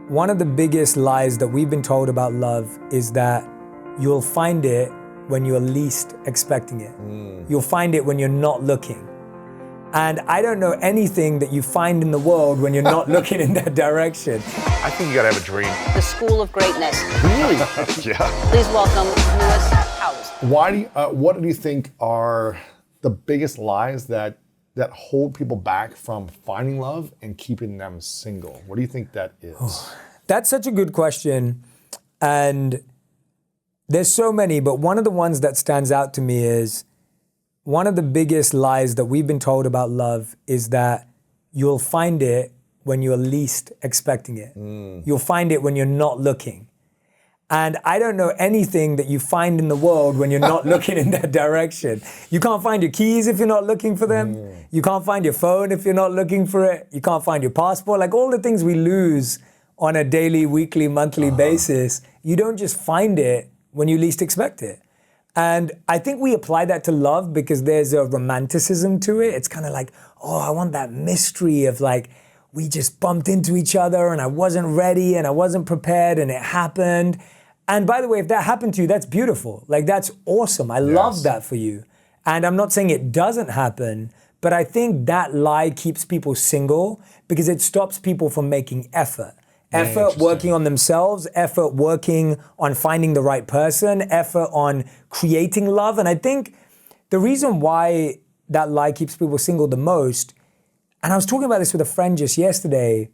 One of the biggest lies that we've been told about love is that you'll find it when you're least expecting it. You'll find it when you're not looking. And I don't know anything that you find in the world when you're not looking in that direction. I think you gotta have a dream. The School of Greatness. Really? Yeah. Please welcome Lewis Howes. What do you think are the biggest lies that hold people back from finding love and keeping them single? What do you think that is? That's such a good question. And there's so many, but one of the ones that stands out to me is one of the biggest lies that we've been told about love is that you'll find it when you're least expecting it. You'll find it when you're not looking. And I don't know anything that you find in the world when you're not looking in that direction. You can't find your keys if you're not looking for them. You can't find your phone if you're not looking for it. You can't find your passport. Like all the things we lose on a daily, weekly, monthly basis, you don't just find it when you least expect it. And I think we apply that to love because there's a romanticism to it. It's kind of like, oh, I want that mystery of like, we just bumped into each other and I wasn't ready and I wasn't prepared and it happened. And by the way, if that happened to you, that's beautiful. Like that's awesome. I love that for you. And I'm not saying it doesn't happen, but I think that lie keeps people single because it stops people from making effort. Effort working on themselves, effort working on finding the right person, effort on creating love. And I think the reason why that lie keeps people single the most, and I was talking about this with a friend just yesterday,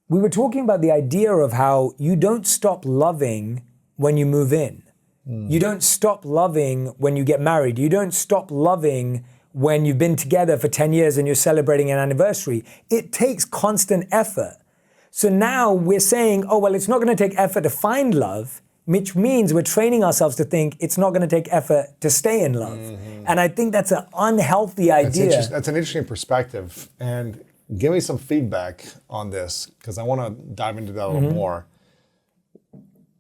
we were talking about the idea of how you don't stop loving when you move in. You don't stop loving when you get married. You don't stop loving when you've been together for 10 years and you're celebrating an anniversary. It takes constant effort. So now we're saying, oh, well, it's not going to take effort to find love, which means we're training ourselves to think it's not going to take effort to stay in love. And I think that's an unhealthy idea. That's an interesting perspective. And give me some feedback on this because I want to dive into that a little more.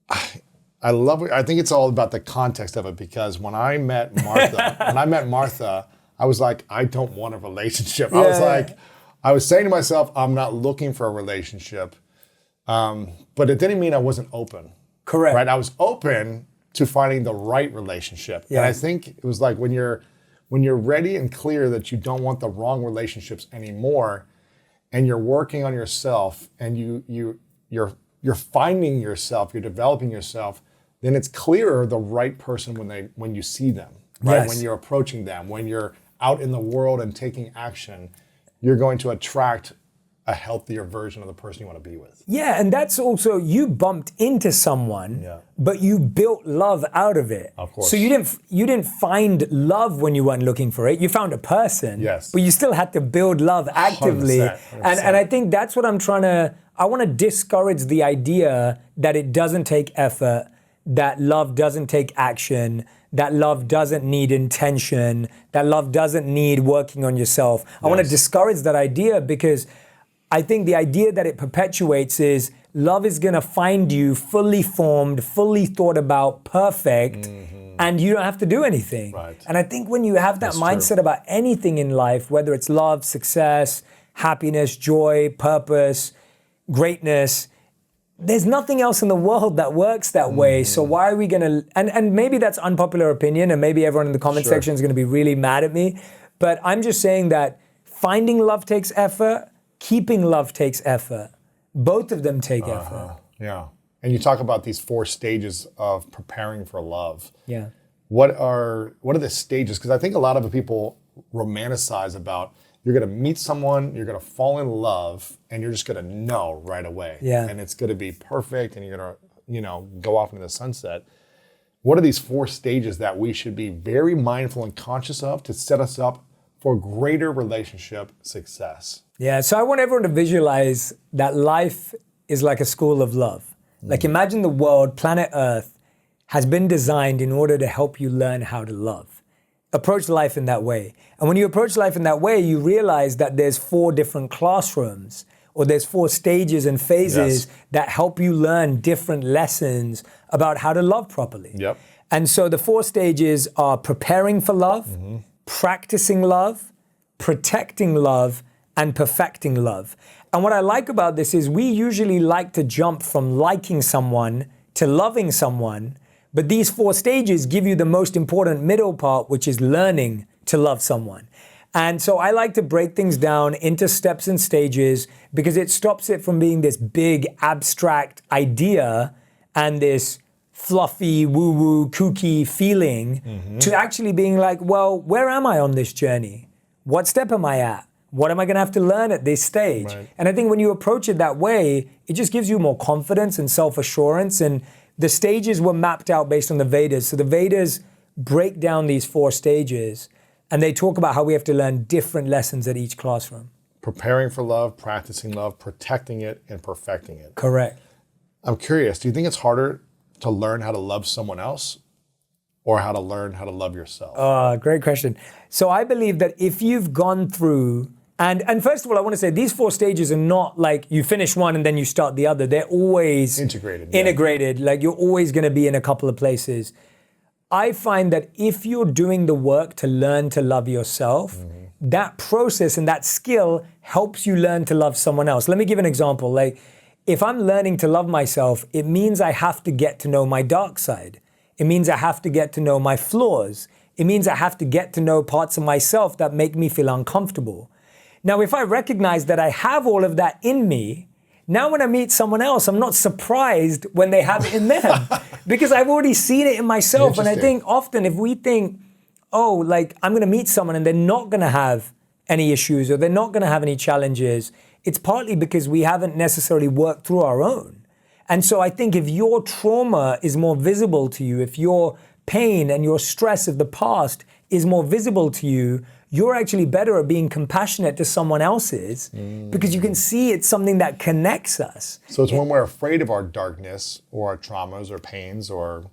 I think it's all about the context of it because when I met Martha, I was like, I don't want a relationship. I was saying to myself, I'm not looking for a relationship. But it didn't mean I wasn't open. Correct. Right? I was open to finding the right relationship. Yeah. And I think it was like when you're ready and clear that you don't want the wrong relationships anymore, and you're working on yourself and you're finding yourself, you're developing yourself, then it's clearer the right person when you see them, right? Yes. When you're approaching them, when you're out in the world and taking action, you're going to attract a healthier version of the person you want to be with. Yeah, and that's also, you bumped into someone, but you built love out of it. Of course. So you didn't find love when you weren't looking for it. You found a person, but you still had to build love actively. 100%. And I think that's what I want to discourage the idea that it doesn't take effort, that love doesn't take action, that love doesn't need intention, that love doesn't need working on yourself. I want to discourage that idea because I think the idea that it perpetuates is love is going to find you fully formed, fully thought about, perfect, and you don't have to do anything. Right. And I think when you have that mindset about anything in life, whether it's love, success, happiness, joy, purpose, greatness, there's nothing else in the world that works that way. So why are we going to, and maybe that's unpopular opinion, and maybe everyone in the comment section is going to be really mad at me, but I'm just saying that finding love takes effort, keeping love takes effort. Both of them take effort. Yeah. And you talk about these 4 stages of preparing for love. Yeah. What are the stages? Because I think a lot of people romanticize about you're going to meet someone, you're going to fall in love, and you're just going to know right away. Yeah. And it's going to be perfect, and you're going to, go off into the sunset. What are these 4 stages that we should be very mindful and conscious of to set us up for greater relationship success? Yeah, so I want everyone to visualize that life is like a school of love. Like imagine the world, planet Earth, has been designed in order to help you learn how to love. Approach life in that way. And when you approach life in that way, you realize that there's 4 different classrooms, or there's 4 stages and phases that help you learn different lessons about how to love properly. Yep. And so the 4 stages are preparing for love, practicing love, protecting love, and perfecting love. And what I like about this is we usually like to jump from liking someone to loving someone, but these 4 stages give you the most important middle part, which is learning to love someone. And so I like to break things down into steps and stages because it stops it from being this big abstract idea and this fluffy, woo-woo, kooky feeling to actually being like, well, where am I on this journey? What step am I at? What am I going to have to learn at this stage? Right. And I think when you approach it that way, it just gives you more confidence and self-assurance. And the stages were mapped out based on the Vedas. So the Vedas break down these 4 stages and they talk about how we have to learn different lessons at each classroom. Preparing for love, practicing love, protecting it, and perfecting it. Correct. I'm curious, do you think it's harder to learn how to love someone else or how to learn how to love yourself? Great question. So I believe that if you've gone through, and first of all, I want to say these 4 stages are not like you finish one and then you start the other. They're always integrated. Like you're always going to be in a couple of places. I find that if you're doing the work to learn to love yourself, that process and that skill helps you learn to love someone else. Let me give an example. Like if I'm learning to love myself, it means I have to get to know my dark side. It means I have to get to know my flaws. It means I have to get to know parts of myself that make me feel uncomfortable. Now, if I recognize that I have all of that in me, now when I meet someone else, I'm not surprised when they have it in them because I've already seen it in myself. And I think often if we think, oh, like I'm going to meet someone and they're not going to have any issues or they're not going to have any challenges, it's partly because we haven't necessarily worked through our own. And so I think if your trauma is more visible to you, if your pain and your stress of the past is more visible to you, you're actually better at being compassionate to someone else's because you can see it's something that connects us. So it's when we're afraid of our darkness or our traumas or pains or,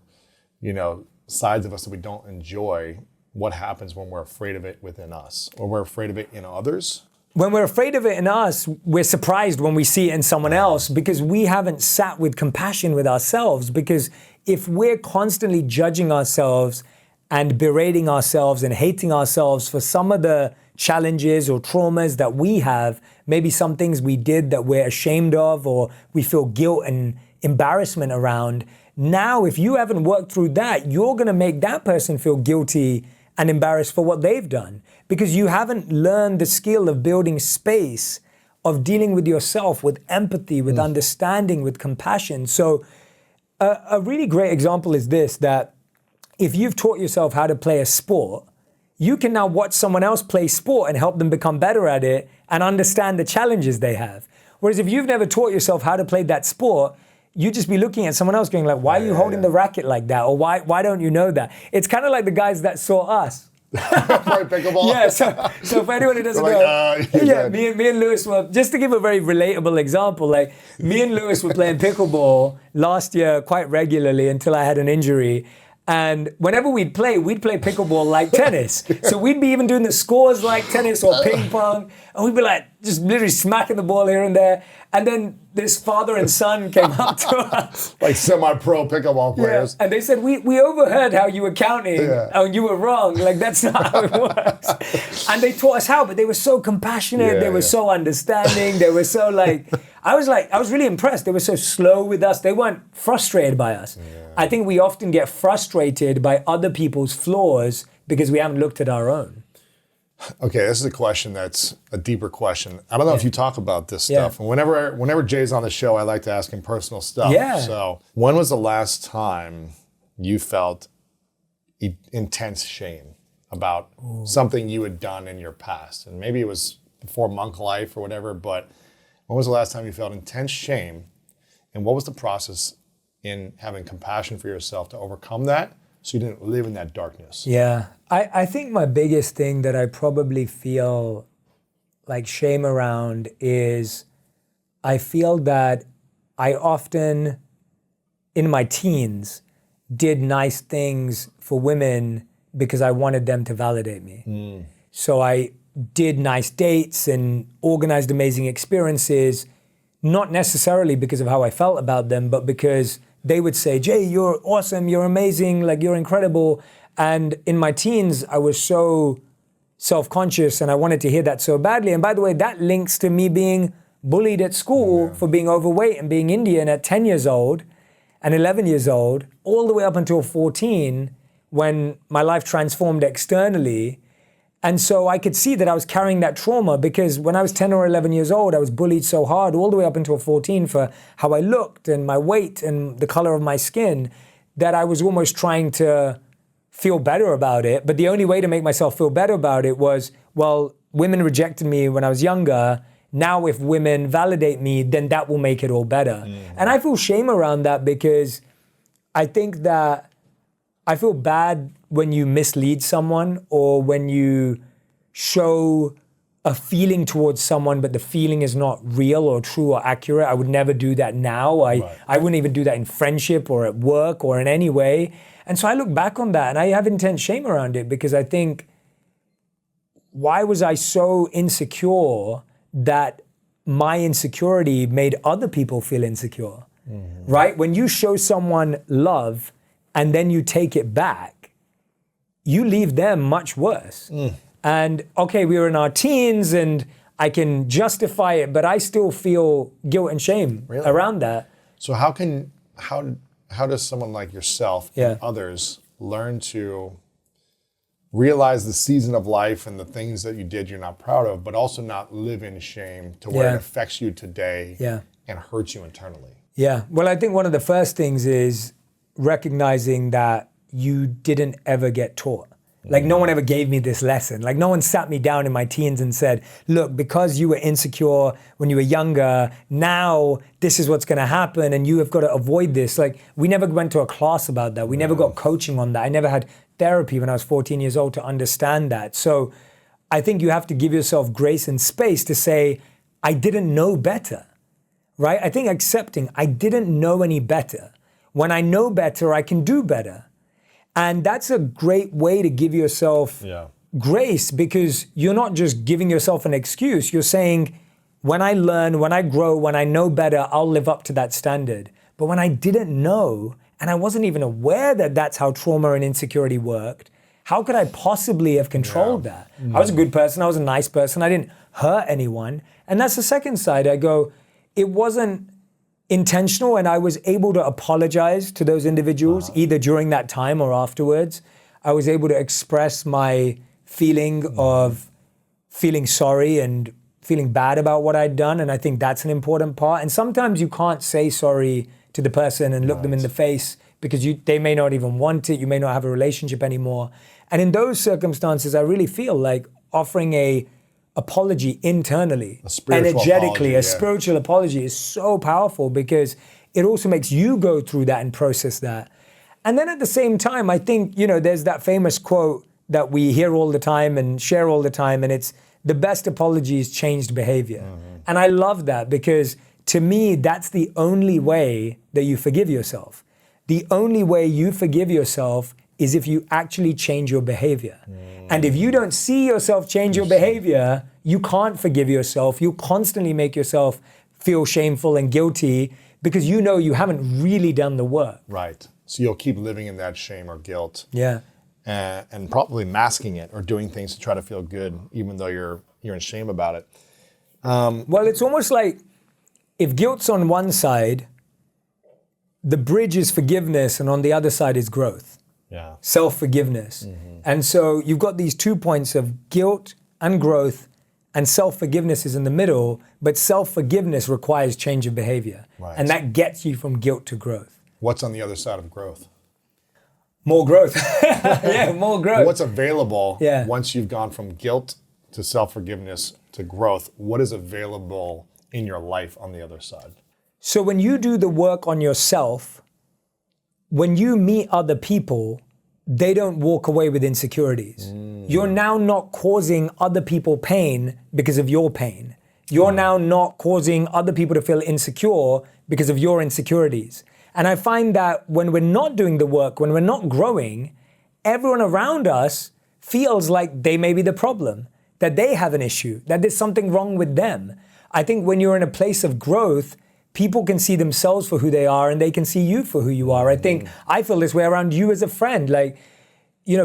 sides of us that we don't enjoy, what happens when we're afraid of it within us or we're afraid of it in others? When we're afraid of it in us, we're surprised when we see it in someone else because we haven't sat with compassion with ourselves. Because if we're constantly judging ourselves and berating ourselves and hating ourselves for some of the challenges or traumas that we have, maybe some things we did that we're ashamed of or we feel guilt and embarrassment around, now if you haven't worked through that, you're going to make that person feel guilty and embarrassed for what they've done because you haven't learned the skill of building space, of dealing with yourself, with empathy, with understanding, with compassion. So a really great example is this, that if you've taught yourself how to play a sport, you can now watch someone else play sport and help them become better at it and understand the challenges they have. Whereas if you've never taught yourself how to play that sport, you'd just be looking at someone else going like, why are you holding the racket like that? Or why don't you know that? It's kind of like the guys that saw us. Right, pickleball. Yeah, so for anyone who doesn't know, me and Lewis were, just to give a very relatable example, like me and Lewis were playing pickleball last year quite regularly until I had an injury. And whenever we'd play pickleball like tennis. So we'd be even doing the scores like tennis or ping pong. And we'd be like, just literally smacking the ball here and there. And then this father and son came up to us. Like semi-pro pickleball players. Yeah. And they said, we overheard how you were counting and you were wrong. Like, that's not how it works. And they taught us how, but they were so compassionate. They were so understanding. They were so I was really impressed. They were so slow with us. They weren't frustrated by us. Yeah. I think we often get frustrated by other people's flaws because we haven't looked at our own. Okay, this is a question that's a deeper question. I don't know if you talk about this stuff. And whenever Jay's on the show, I like to ask him personal stuff. Yeah. So when was the last time you felt intense shame about something you had done in your past? And maybe it was before monk life or whatever, but when was the last time you felt intense shame? And what was the process in having compassion for yourself to overcome that so you didn't live in that darkness? Yeah. I think my biggest thing that I probably feel like shame around is I feel that I often, in my teens, did nice things for women because I wanted them to validate me. So I did nice dates and organized amazing experiences, not necessarily because of how I felt about them, but because they would say, Jay, you're awesome, you're amazing, like you're incredible. And in my teens, I was so self-conscious, and I wanted to hear that so badly. And by the way, that links to me being bullied at school for being overweight and being Indian at 10 years old and 11 years old, all the way up until 14, when my life transformed externally. And so I could see that I was carrying that trauma, because when I was 10 or 11 years old, I was bullied so hard all the way up until 14 for how I looked and my weight and the color of my skin, that I was almost trying to feel better about it. But the only way to make myself feel better about it was, well, women rejected me when I was younger. Now if women validate me, then that will make it all better. And I feel shame around that, because I think that I feel bad when you mislead someone, or when you show a feeling towards someone, but the feeling is not real or true or accurate. I would never do that now. I wouldn't even do that in friendship or at work or in any way. And so I look back on that and I have intense shame around it, because I think, why was I so insecure that my insecurity made other people feel insecure, right? When you show someone love and then you take it back, you leave them much worse. And okay, we were in our teens and I can justify it, but I still feel guilt and shame around that. So how does someone like yourself and others learn to realize the season of life and the things that you did you're not proud of, but also not live in shame to where it affects you today and hurts you internally? Yeah, well, I think one of the first things is recognizing that you didn't ever get taught. Like, no one ever gave me this lesson. Like, no one sat me down in my teens and said, look, because you were insecure when you were younger, now this is what's gonna happen and you have got to avoid this. Like, we never went to a class about that. We never got coaching on that. I never had therapy when I was 14 years old to understand that. So I think you have to give yourself grace and space to say, I didn't know better, right? I think accepting, I didn't know any better. When I know better, I can do better. And that's a great way to give yourself grace, because you're not just giving yourself an excuse. You're saying, when I learn, when I grow, when I know better, I'll live up to that standard. But when I didn't know, and I wasn't even aware that that's how trauma and insecurity worked, how could I possibly have controlled that? I was a good person. I was a nice person. I didn't hurt anyone. And that's the second side. I go, it wasn't intentional, and I was able to apologize to those individuals either during that time or afterwards. I was able to express my feeling of feeling sorry and feeling bad about what I'd done, and I think that's an important part. And sometimes you can't say sorry to the person and look them in the face, because they may not even want it, you may not have a relationship anymore. And in those circumstances, I really feel like offering a apology internally, energetically, a spiritual apology is so powerful, because it also makes you go through that and process that. And then at the same time, I think, there's that famous quote that we hear all the time and share all the time, and it's, the best apology is changed behavior. And I love that, because to me, that's the only way that you forgive yourself. The only way you forgive yourself is if you actually change your behavior. And if you don't see yourself change your behavior, you can't forgive yourself. You constantly make yourself feel shameful and guilty, because you haven't really done the work. Right. So you'll keep living in that shame or guilt. Yeah. And probably masking it or doing things to try to feel good, even though you're in shame about it. Well, it's almost like, if guilt's on one side, the bridge is forgiveness, and on the other side is growth. Yeah. Self-forgiveness. And so you've got these 2 points of guilt and growth, and self-forgiveness is in the middle, but self-forgiveness requires change of behavior. Right. And that gets you from guilt to growth. What's on the other side of growth? More growth. Yeah, more growth. What's available once you've gone from guilt to self-forgiveness to growth? What is available in your life on the other side? So when you do the work on yourself, when you meet other people, they don't walk away with insecurities. You're now not causing other people pain because of your pain. You're now not causing other people to feel insecure because of your insecurities. And I find that when we're not doing the work, when we're not growing, everyone around us feels like they may be the problem, that they have an issue, that there's something wrong with them. I think when you're in a place of growth, people can see themselves for who they are, and they can see you for who you are. I feel this way around you as a friend. Like,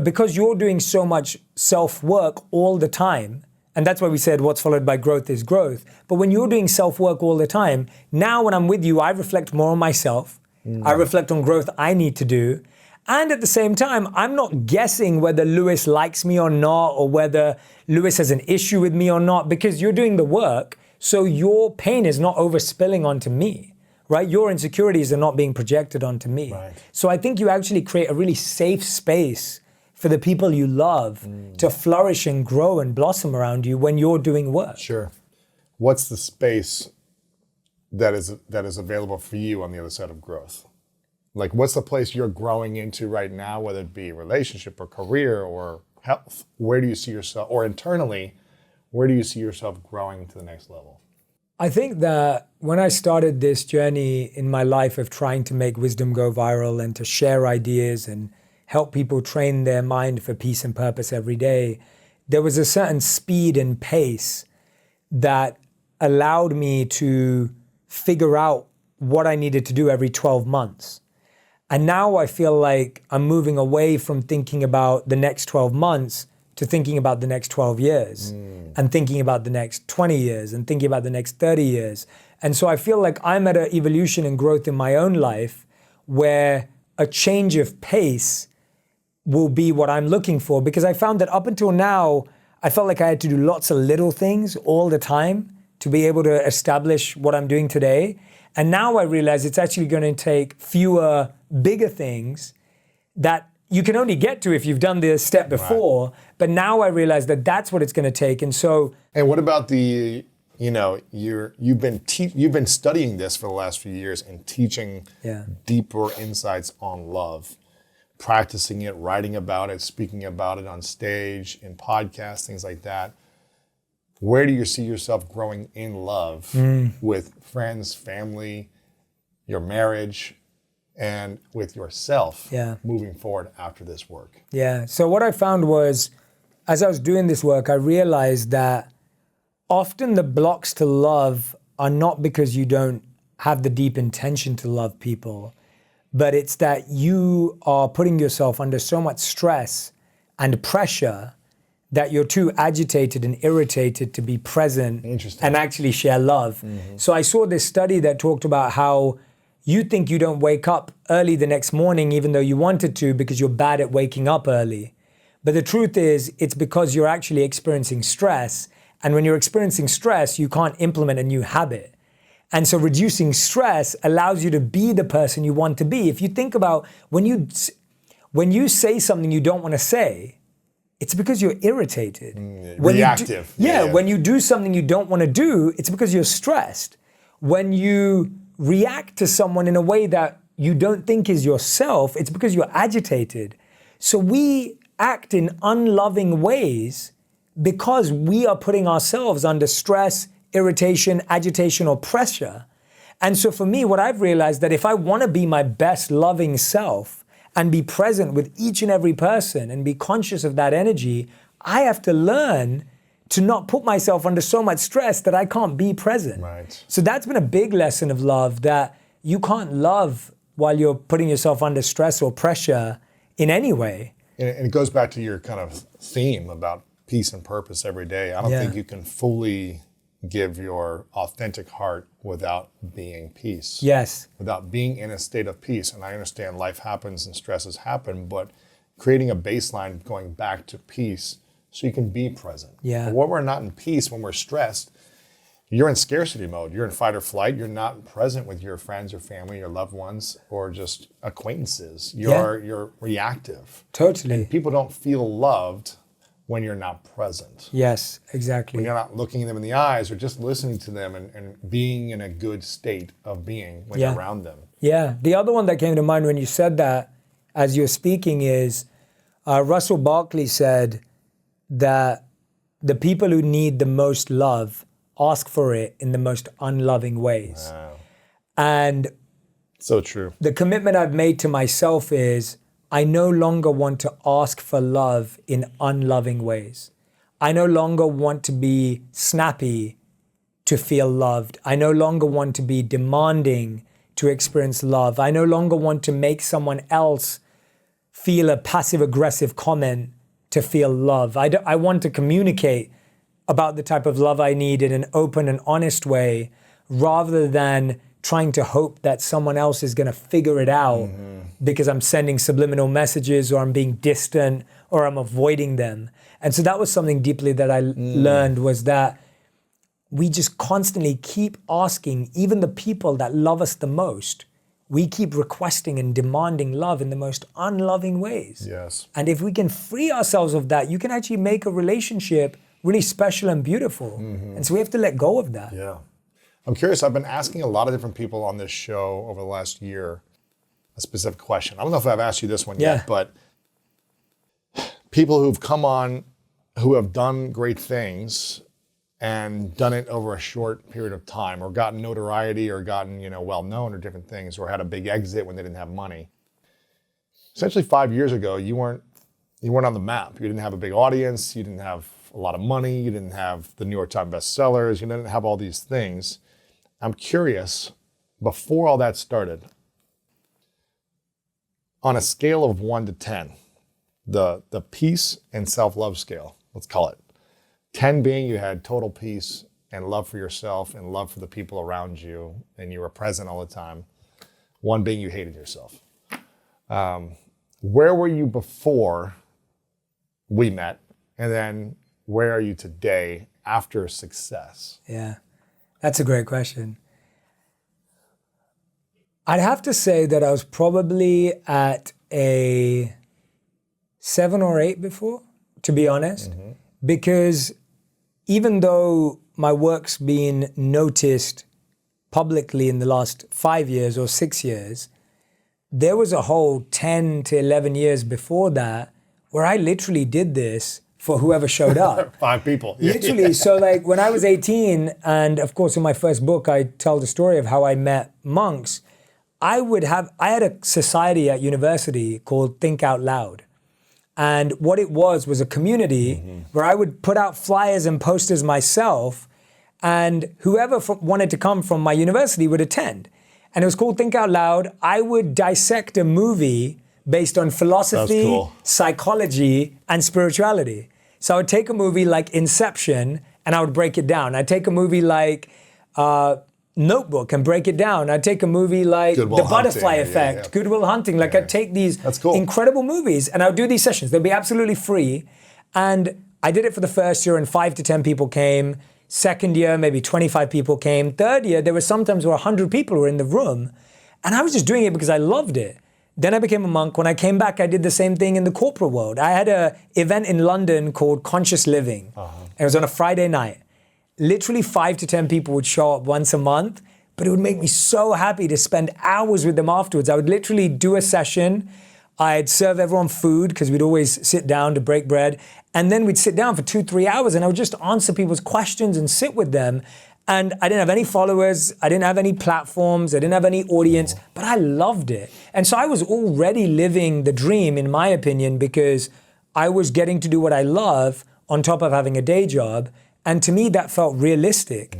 because you're doing so much self-work all the time, and that's why we said what's followed by growth is growth. But when you're doing self-work all the time, now when I'm with you, I reflect more on myself. I reflect on growth I need to do. And at the same time, I'm not guessing whether Lewis likes me or not, or whether Lewis has an issue with me or not, because you're doing the work. So your pain is not overspilling onto me, right? Your insecurities are not being projected onto me. Right. So I think you actually create a really safe space for the people you love to flourish and grow and blossom around you when you're doing work. Sure. What's the space that is available for you on the other side of growth? Like, what's the place you're growing into right now, whether it be relationship or career or health? Where do you see yourself, or internally, where do you see yourself growing to the next level? I think that when I started this journey in my life of trying to make wisdom go viral and to share ideas and help people train their mind for peace and purpose every day, there was a certain speed and pace that allowed me to figure out what I needed to do every 12 months. And now I feel like I'm moving away from thinking about the next 12 months to thinking about the next 12 years and thinking about the next 20 years and thinking about the next 30 years. And so I feel like I'm at an evolution and growth in my own life where a change of pace will be what I'm looking for, because I found that up until now, I felt like I had to do lots of little things all the time to be able to establish what I'm doing today. And now I realize it's actually going to take fewer, bigger things that you can only get to if you've done the step before. Right. But now I realize that that's what it's going to take. And so... And what about the, you've been studying this for the last few years and teaching deeper insights on love, practicing it, writing about it, speaking about it on stage, in podcasts, things like that. Where do you see yourself growing in love with friends, family, your marriage, and with yourself moving forward after this work? Yeah. So what I found was, as I was doing this work, I realized that often the blocks to love are not because you don't have the deep intention to love people, but it's that you are putting yourself under so much stress and pressure that you're too agitated and irritated to be present and actually share love. So I saw this study that talked about how you think you don't wake up early the next morning even though you wanted to because you're bad at waking up early. But the truth is, it's because you're actually experiencing stress. And when you're experiencing stress, you can't implement a new habit. And so reducing stress allows you to be the person you want to be. If you think about when you say something you don't want to say, it's because you're irritated. Reactive. When you do something you don't want to do, it's because you're stressed. When you react to someone in a way that you don't think is yourself, it's because you're agitated. So we act in unloving ways because we are putting ourselves under stress, irritation, agitation, or pressure. And so for me, what I've realized that if I want to be my best loving self and be present with each and every person and be conscious of that energy, I have to learn to not put myself under so much stress that I can't be present. Right. So that's been a big lesson of love, that you can't love while you're putting yourself under stress or pressure in any way. And it goes back to your kind of theme about peace and purpose every day. I don't think you can fully give your authentic heart without being peace. Yes. Without being in a state of peace. And I understand life happens and stresses happen, but creating a baseline going back to peace so you can be present. Yeah. But when we're not in peace, when we're stressed, you're in scarcity mode. You're in fight or flight. You're not present with your friends or family, your loved ones, or just acquaintances. You're reactive. Totally. And people don't feel loved when you're not present. Yes, exactly. When you're not looking them in the eyes or just listening to them and being in a good state of being when you're around them. Yeah. The other one that came to mind when you said that as you're speaking is Russell Barkley said that the people who need the most love ask for it in the most unloving ways. Wow. And so true. The commitment I've made to myself is I no longer want to ask for love in unloving ways. I no longer want to be snappy to feel loved. I no longer want to be demanding to experience love. I no longer want to make someone else feel a passive aggressive comment to feel love. I want to communicate about the type of love I need in an open and honest way, rather than trying to hope that someone else is going to figure it out because I'm sending subliminal messages, or I'm being distant, or I'm avoiding them. And so that was something deeply that I learned, was that we just constantly keep asking, even the people that love us the most, we keep requesting and demanding love in the most unloving ways. Yes. And if we can free ourselves of that, you can actually make a relationship really special and beautiful. And so we have to let go of that. Yeah. I'm curious, I've been asking a lot of different people on this show over the last year a specific question. I don't know if I've asked you this one yet, but people who've come on who have done great things and done it over a short period of time, or gotten notoriety, or gotten, well known, or different things, or had a big exit when they didn't have money. Essentially 5 years ago, you weren't on the map. You didn't have a big audience, you didn't have a lot of money, you didn't have the New York Times bestsellers, you didn't have all these things. I'm curious, before all that started, on a scale of 1 to 10, the peace and self-love scale, let's call it, 10 being you had total peace and love for yourself and love for the people around you, and you were present all the time. 1 being you hated yourself. Where were you before we met? And then where are you today after success? Yeah, that's a great question. I'd have to say that I was probably at a 7 or 8 before, to be honest, because even though my work's been noticed publicly in the last 5 years or 6 years, there was a whole 10 to 11 years before that where I literally did this for whoever showed up. 5 people. Literally. So like when I was 18, and of course in my first book, I tell the story of how I met monks. I had a society at university called Think Out Loud. And what it was a community where I would put out flyers and posters myself, and whoever wanted to come from my university would attend. And it was called Think Out Loud. I would dissect a movie based on philosophy, psychology, and spirituality. So I would take a movie like Inception and I would break it down. I'd take a movie like Notebook and break it down. I'd take a movie like The Butterfly Effect, Good Will Hunting. Like I'd take these incredible movies and I would do these sessions. They'd be absolutely free. And I did it for the first year and 5 to 10 people came. Second year, maybe 25 people came. Third year, there were sometimes where 100 people were in the room. And I was just doing it because I loved it. Then I became a monk. When I came back, I did the same thing in the corporate world. I had an event in London called Conscious Living. It was on a Friday night. Literally 5 to 10 people would show up once a month, but it would make me so happy to spend hours with them afterwards. I would literally do a session. I'd serve everyone food because we'd always sit down to break bread. And then we'd sit down for 2-3 hours and I would just answer people's questions and sit with them. And I didn't have any followers. I didn't have any platforms. I didn't have any audience, but I loved it. And so I was already living the dream, in my opinion, because I was getting to do what I love on top of having a day job. And to me, that felt realistic.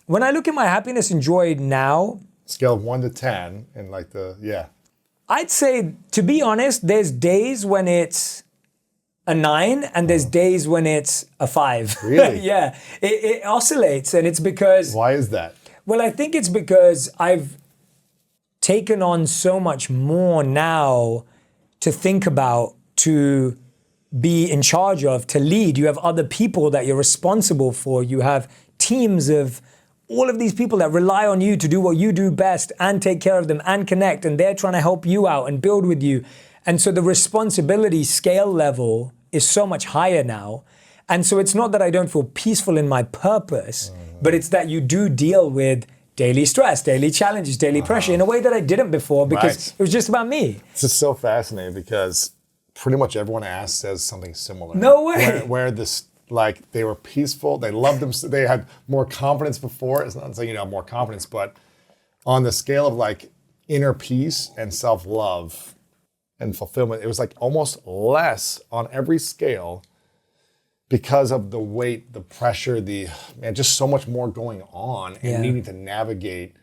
When I look at my happiness and joy now, scale of 1 to 10, and I'd say, to be honest, there's days when it's a 9 and there's days when it's a 5. Really? Yeah, it oscillates, and it's because... Why is that? Well, I think it's because I've taken on so much more now to think about, to be in charge of, to lead. You have other people that you're responsible for. You have teams of all of these people that rely on you to do what you do best and take care of them and connect, and they're trying to help you out and build with you. And so the responsibility scale level is so much higher now. And so it's not that I don't feel peaceful in my purpose, but it's that you do deal with daily stress, daily challenges, daily pressure in a way that I didn't before because it was just about me. This is so fascinating because pretty much everyone I ask says something similar. No way. Where this, like, they were peaceful, they loved them, they had more confidence before. It's not saying more confidence, but on the scale of like inner peace and self-love and fulfillment, it was like almost less on every scale because of the weight, the pressure, just so much more going on and needing to navigate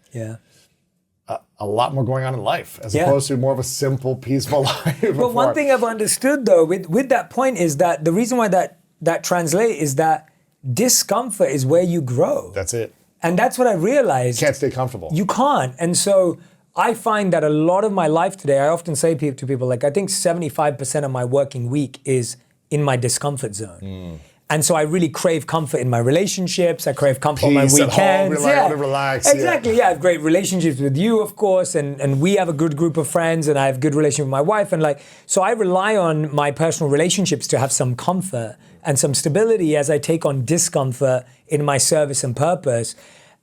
a lot more going on in life as Yeah. opposed to more of a simple, peaceful life. But one thing I've understood though with that point is that the reason why that translate is that discomfort is where you grow. That's it. And that's what I realized. Can't stay comfortable. You can't. And so I find that a lot of my life today, I often say to people, like, I think 75% of my working week is in my discomfort zone. And so I really crave comfort in my relationships. I crave comfort on my Peace at weekends. home, I want to relax. Exactly. Yeah. I have great relationships with you, of course, and we have a good group of friends, and I have a good relationship with my wife, and like, so I rely on my personal relationships to have some comfort and some stability as I take on discomfort in my service and purpose.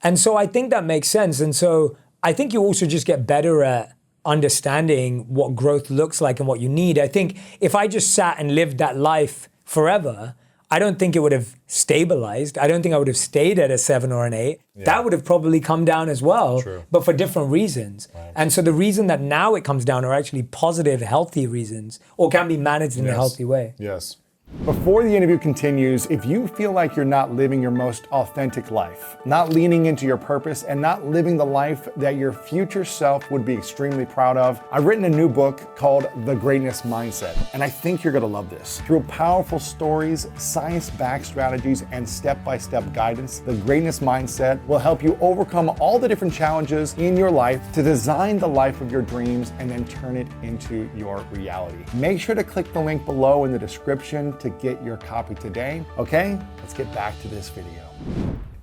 And so I think that makes sense. And so I think you also just get better at understanding what growth looks like and what you need. I think if I just sat and lived that life forever, I don't think it would have stabilized. I don't think I would have stayed at a 7 or an 8. Yeah. That would have probably come down as well, True. but for different reasons. Right. And so the reason that now it comes down are actually positive, healthy reasons, or can be managed in a healthy way. Yes. Before the interview continues, if you feel like you're not living your most authentic life, not leaning into your purpose, and not living the life that your future self would be extremely proud of, I've written a new book called The Greatness Mindset, and I think you're gonna love this. Through powerful stories, science-backed strategies, and step-by-step guidance, The Greatness Mindset will help you overcome all the different challenges in your life to design the life of your dreams and then turn it into your reality. Make sure to click the link below in the description to get your copy today. Okay, let's get back to this video.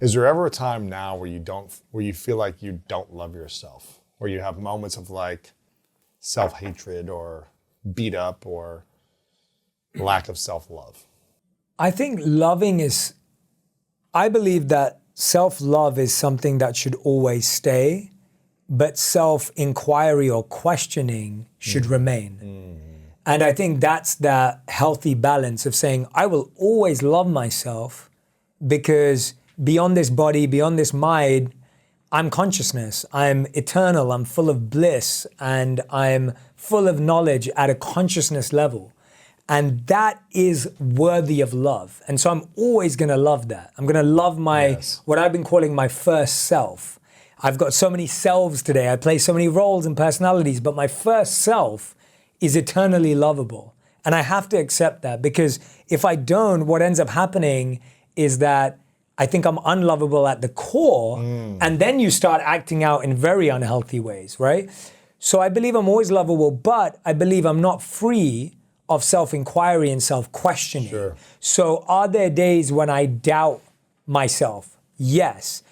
Is there ever a time now where you feel like you don't love yourself? Where you have moments of like self-hatred or beat up or lack of self-love? I think I believe that self-love is something that should always stay, but self-inquiry or questioning should remain. And I think that's that healthy balance of saying, I will always love myself because beyond this body, beyond this mind, I'm consciousness, I'm eternal, I'm full of bliss, and I'm full of knowledge at a consciousness level. And that is worthy of love. And so I'm always gonna love that. I'm gonna love what I've been calling my first self. I've got so many selves today. I play so many roles and personalities, but my first self is eternally lovable. And I have to accept that, because if I don't, what ends up happening is that I think I'm unlovable at the core, and then you start acting out in very unhealthy ways, right? So I believe I'm always lovable, but I believe I'm not free of self-inquiry and self-questioning. Sure. So are there days when I doubt myself? Yes,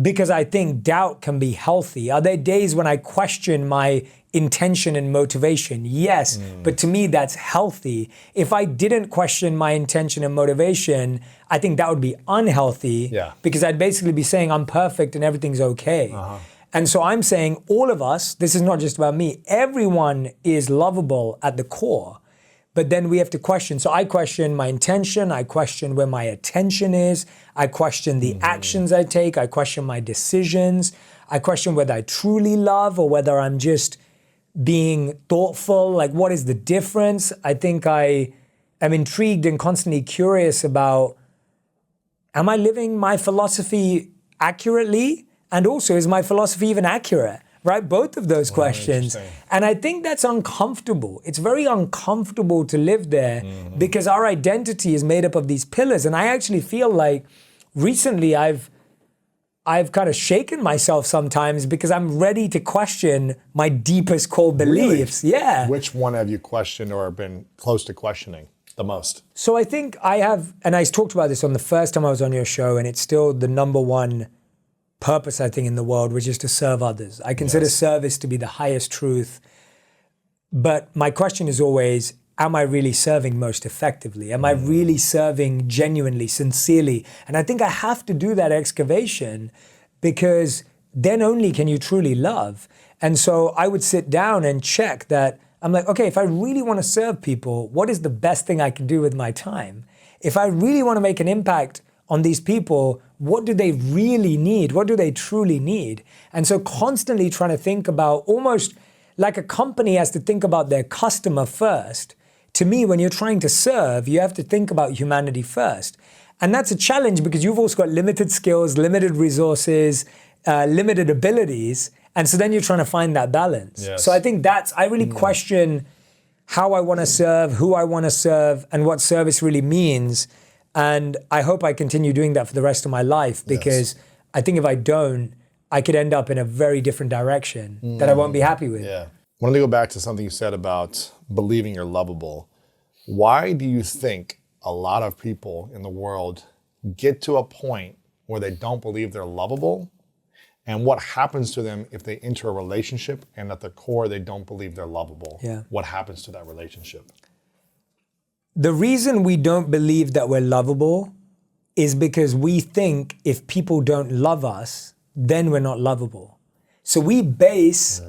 because I think doubt can be healthy. Are there days when I question my intention and motivation? Yes, but to me that's healthy. If I didn't question my intention and motivation, I think that would be unhealthy, because I'd basically be saying I'm perfect and everything's okay. And so I'm saying all of us, this is not just about me, everyone is lovable at the core. But then we have to question. So I question my intention, I question where my attention is, I question the actions I take, I question my decisions, I question whether I truly love or whether I'm just being thoughtful, like what is the difference? I think I am intrigued and constantly curious about, am I living my philosophy accurately? And also, is my philosophy even accurate? Right? Both of those questions. And I think that's uncomfortable. It's very uncomfortable to live there because our identity is made up of these pillars. And I actually feel like recently I've kind of shaken myself sometimes because I'm ready to question my deepest core beliefs. Really? Yeah. Which one have you questioned or been close to questioning the most? So I think I have, and I talked about this on the first time I was on your show, and it's still the number one purpose, I think, in the world, which is to serve others. I consider service to be the highest truth. But my question is always, am I really serving most effectively? Am I really serving genuinely, sincerely? And I think I have to do that excavation, because then only can you truly love. And so I would sit down and check that. I'm like, okay, if I really want to serve people, what is the best thing I can do with my time? If I really want to make an impact on these people, what do they really need? What do they truly need? And so constantly trying to think about, almost like a company has to think about their customer first. To me, when you're trying to serve, you have to think about humanity first. And that's a challenge because you've also got limited skills, limited resources, limited abilities. And so then you're trying to find that balance. Yes. So I think I really question how I want to serve, who I want to serve, and what service really means. And I hope I continue doing that for the rest of my life, because I think if I don't, I could end up in a very different direction that I won't be happy with. Yeah. I wanted to go back to something you said about believing you're lovable. Why do you think a lot of people in the world get to a point where they don't believe they're lovable? And what happens to them if they enter a relationship and at the core they don't believe they're lovable? Yeah. What happens to that relationship? The reason we don't believe that we're lovable is because we think if people don't love us, then we're not lovable. So we base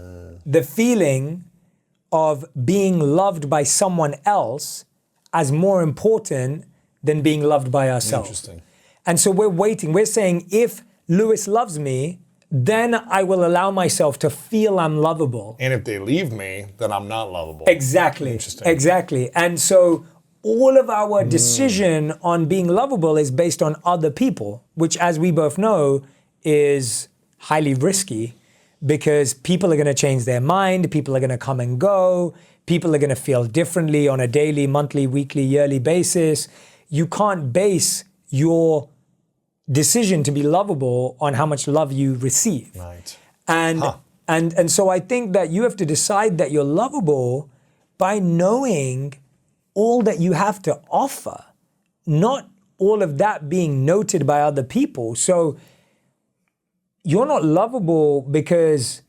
the feeling of being loved by someone else as more important than being loved by ourselves. Interesting. And so we're waiting. We're saying, if Lewis loves me, then I will allow myself to feel I'm lovable. And if they leave me, then I'm not lovable. Exactly. Interesting. Exactly. And so all of our decision on being lovable is based on other people, which, as we both know, is highly risky, because people are going to change their mind, people are going to come and go, people are going to feel differently on a daily, monthly, weekly, yearly basis. You can't base your decision to be lovable on how much love you receive. Right. And so I think that you have to decide that you're lovable by knowing all that you have to offer, not all of that being noted by other people. So you're not lovable because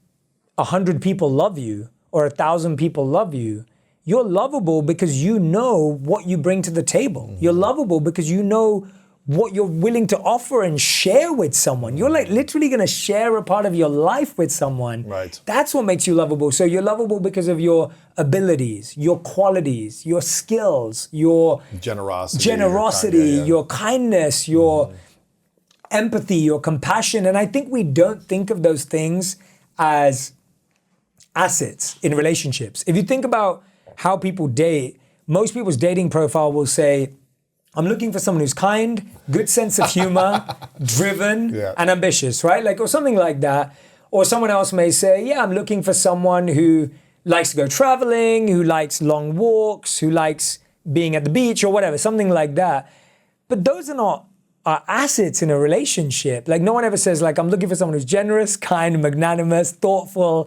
100 people love you or 1,000 people love you. You're lovable because you know what you bring to the table. You're lovable because you know what you're willing to offer and share with someone. You're like literally going to share a part of your life with someone. Right. That's what makes you lovable. So you're lovable because of your abilities, your qualities, your skills, your generosity, your kindness, your empathy, your compassion. And I think we don't think of those things as assets in relationships. If you think about how people date, most people's dating profile will say, I'm looking for someone who's kind, good sense of humor, driven, and ambitious, right? Like, or something like that. Or someone else may say, yeah, I'm looking for someone who likes to go traveling, who likes long walks, who likes being at the beach or whatever, something like that. But those are not our assets in a relationship. Like, no one ever says, like, I'm looking for someone who's generous, kind, magnanimous, thoughtful,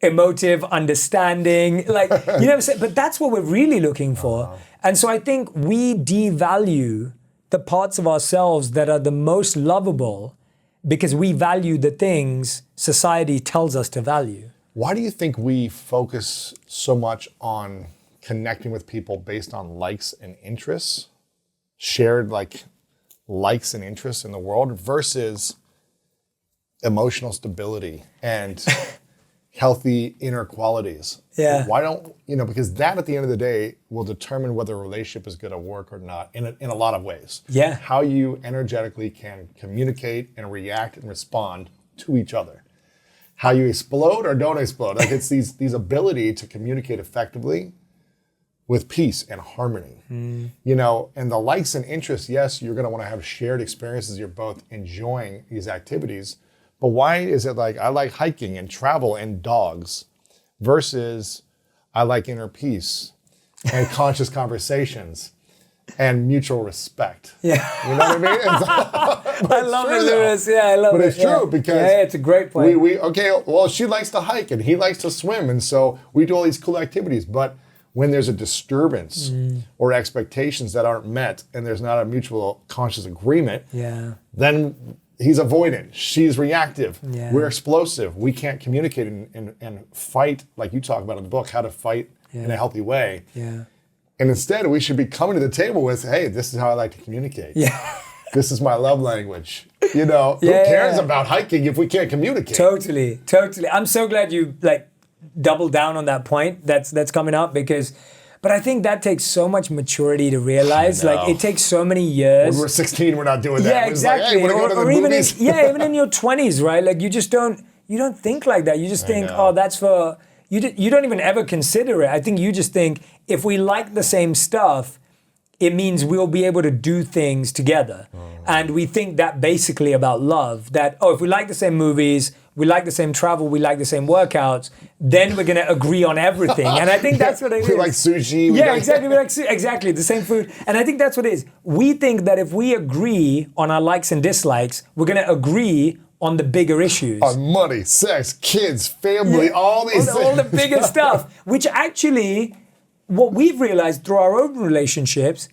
emotive, understanding. Like, you never say, but that's what we're really looking for. And so I think we devalue the parts of ourselves that are the most lovable because we value the things society tells us to value. Why do you think we focus so much on connecting with people based on likes and interests, shared like likes and interests in the world, versus emotional stability and healthy inner qualities? Yeah. Why don't, because that at the end of the day will determine whether a relationship is going to work or not in a lot of ways. Yeah. How you energetically can communicate and react and respond to each other. How you explode or don't explode. Like, it's these ability to communicate effectively with peace and harmony. And the likes and interests, yes, you're going to want to have shared experiences. You're both enjoying these activities. But why is it like I like hiking and travel and dogs versus I like inner peace and conscious conversations and mutual respect? Yeah. You know what I mean? I love it, Lewis. Yeah, I love it. But it's true because it's a great point. Well, she likes to hike and he likes to swim. And so we do all these cool activities. But when there's a disturbance or expectations that aren't met and there's not a mutual conscious agreement, then he's avoidant, she's reactive, we're explosive, we can't communicate and fight, like you talk about in the book, how to fight in a healthy way. Yeah. And instead, we should be coming to the table with, hey, this is how I like to communicate. Yeah. This is my love language. Who cares about hiking if we can't communicate? Totally. I'm so glad you doubled down on that point that's coming up, but I think that takes so much maturity to realize. Like, it takes so many years. When we're 16, we're not doing that. Yeah, exactly. Like, hey, or even even in your 20s, right? Like, you just don't think like that. You just think, that's for you don't even ever consider it. I think you just think if we like the same stuff, it means we'll be able to do things together. And we think that basically about love, that, if we like the same movies, we like the same travel, we like the same workouts, then we're going to agree on everything. And I think that's what it is. We like sushi. Yeah, exactly. We like exactly the same food. And I think that's what it is. We think that if we agree on our likes and dislikes, we're going to agree on the bigger issues. On money, sex, kids, family, all these things. All the bigger stuff, which actually, what we've realized through our own relationships,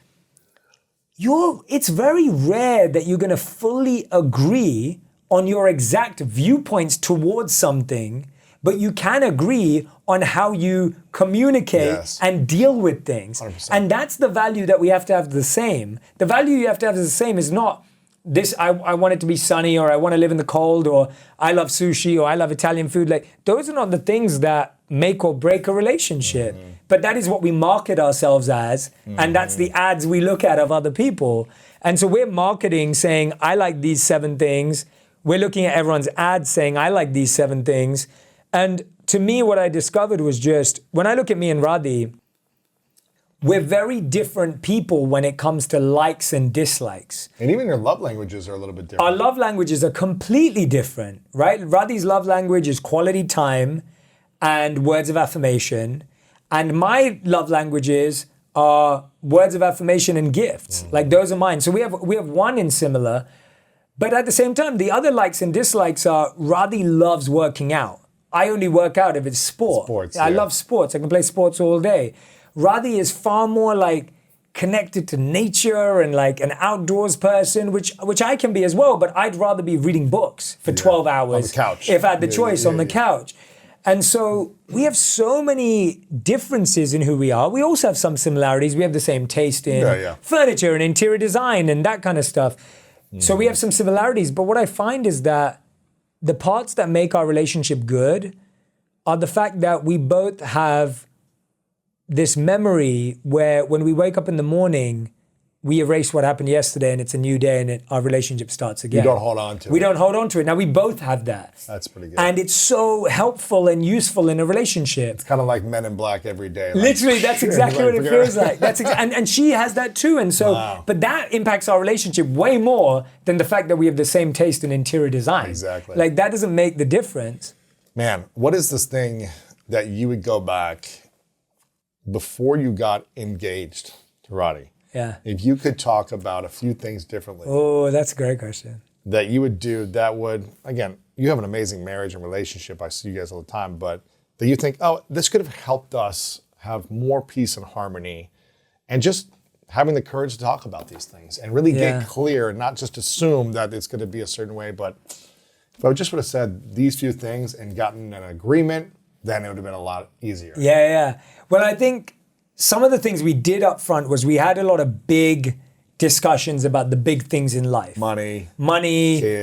it's very rare that you're going to fully agree on your exact viewpoints towards something, but you can agree on how you communicate and deal with things. 100%. And that's the value that we have to have the same. The value you have to have the same is not this, I want it to be sunny, or I want to live in the cold, or I love sushi, or I love Italian food. Like, those are not the things that make or break a relationship. But that is what we market ourselves as, and that's the ads we look at of other people. And so we're marketing saying, I like these 7 things. We're looking at everyone's ads saying, I like these 7 things. And to me, what I discovered was just, when I look at me and Radhi, we're very different people when it comes to likes and dislikes. And even your love languages are a little bit different. Our love languages are completely different, right? Radhi's love language is quality time and words of affirmation. And my love languages are words of affirmation and gifts. Like, those are mine. So we have one in similar. But at the same time, the other likes and dislikes are, Radhi loves working out. I only work out if it's sport. I love sports. I can play sports all day. Radhi is far more like connected to nature and like an outdoors person, which I can be as well, but I'd rather be reading books for 12 hours on the couch. If I had the choice on the couch. And so we have so many differences in who we are. We also have some similarities. We have the same taste in furniture and interior design and that kind of stuff. So we have some similarities, but what I find is that the parts that make our relationship good are the fact that we both have this memory where when we wake up in the morning, we erase what happened yesterday and it's a new day and our relationship starts again. You don't hold on to it. We don't hold on to it. Now, we both have that. That's pretty good. And it's so helpful and useful in a relationship. It's kind of like Men in Black every day. Like, literally, that's exactly what it feels like. And she has that too. And so, but that impacts our relationship way more than the fact that we have the same taste in interior design. Exactly. Like, that doesn't make the difference. Man, what is this thing that you would go back before you got engaged to Radhi? Yeah. If you could talk about a few things differently. Oh, that's a great question. That you would do that would, again, you have an amazing marriage and relationship. I see you guys all the time, but that you think, oh, this could have helped us have more peace and harmony, and just having the courage to talk about these things and really get clear, not just assume that it's going to be a certain way, but if I just would have said these few things and gotten an agreement, then it would have been a lot easier. Yeah. Well, I think some of the things we did up front was we had a lot of big discussions about the big things in life. Money,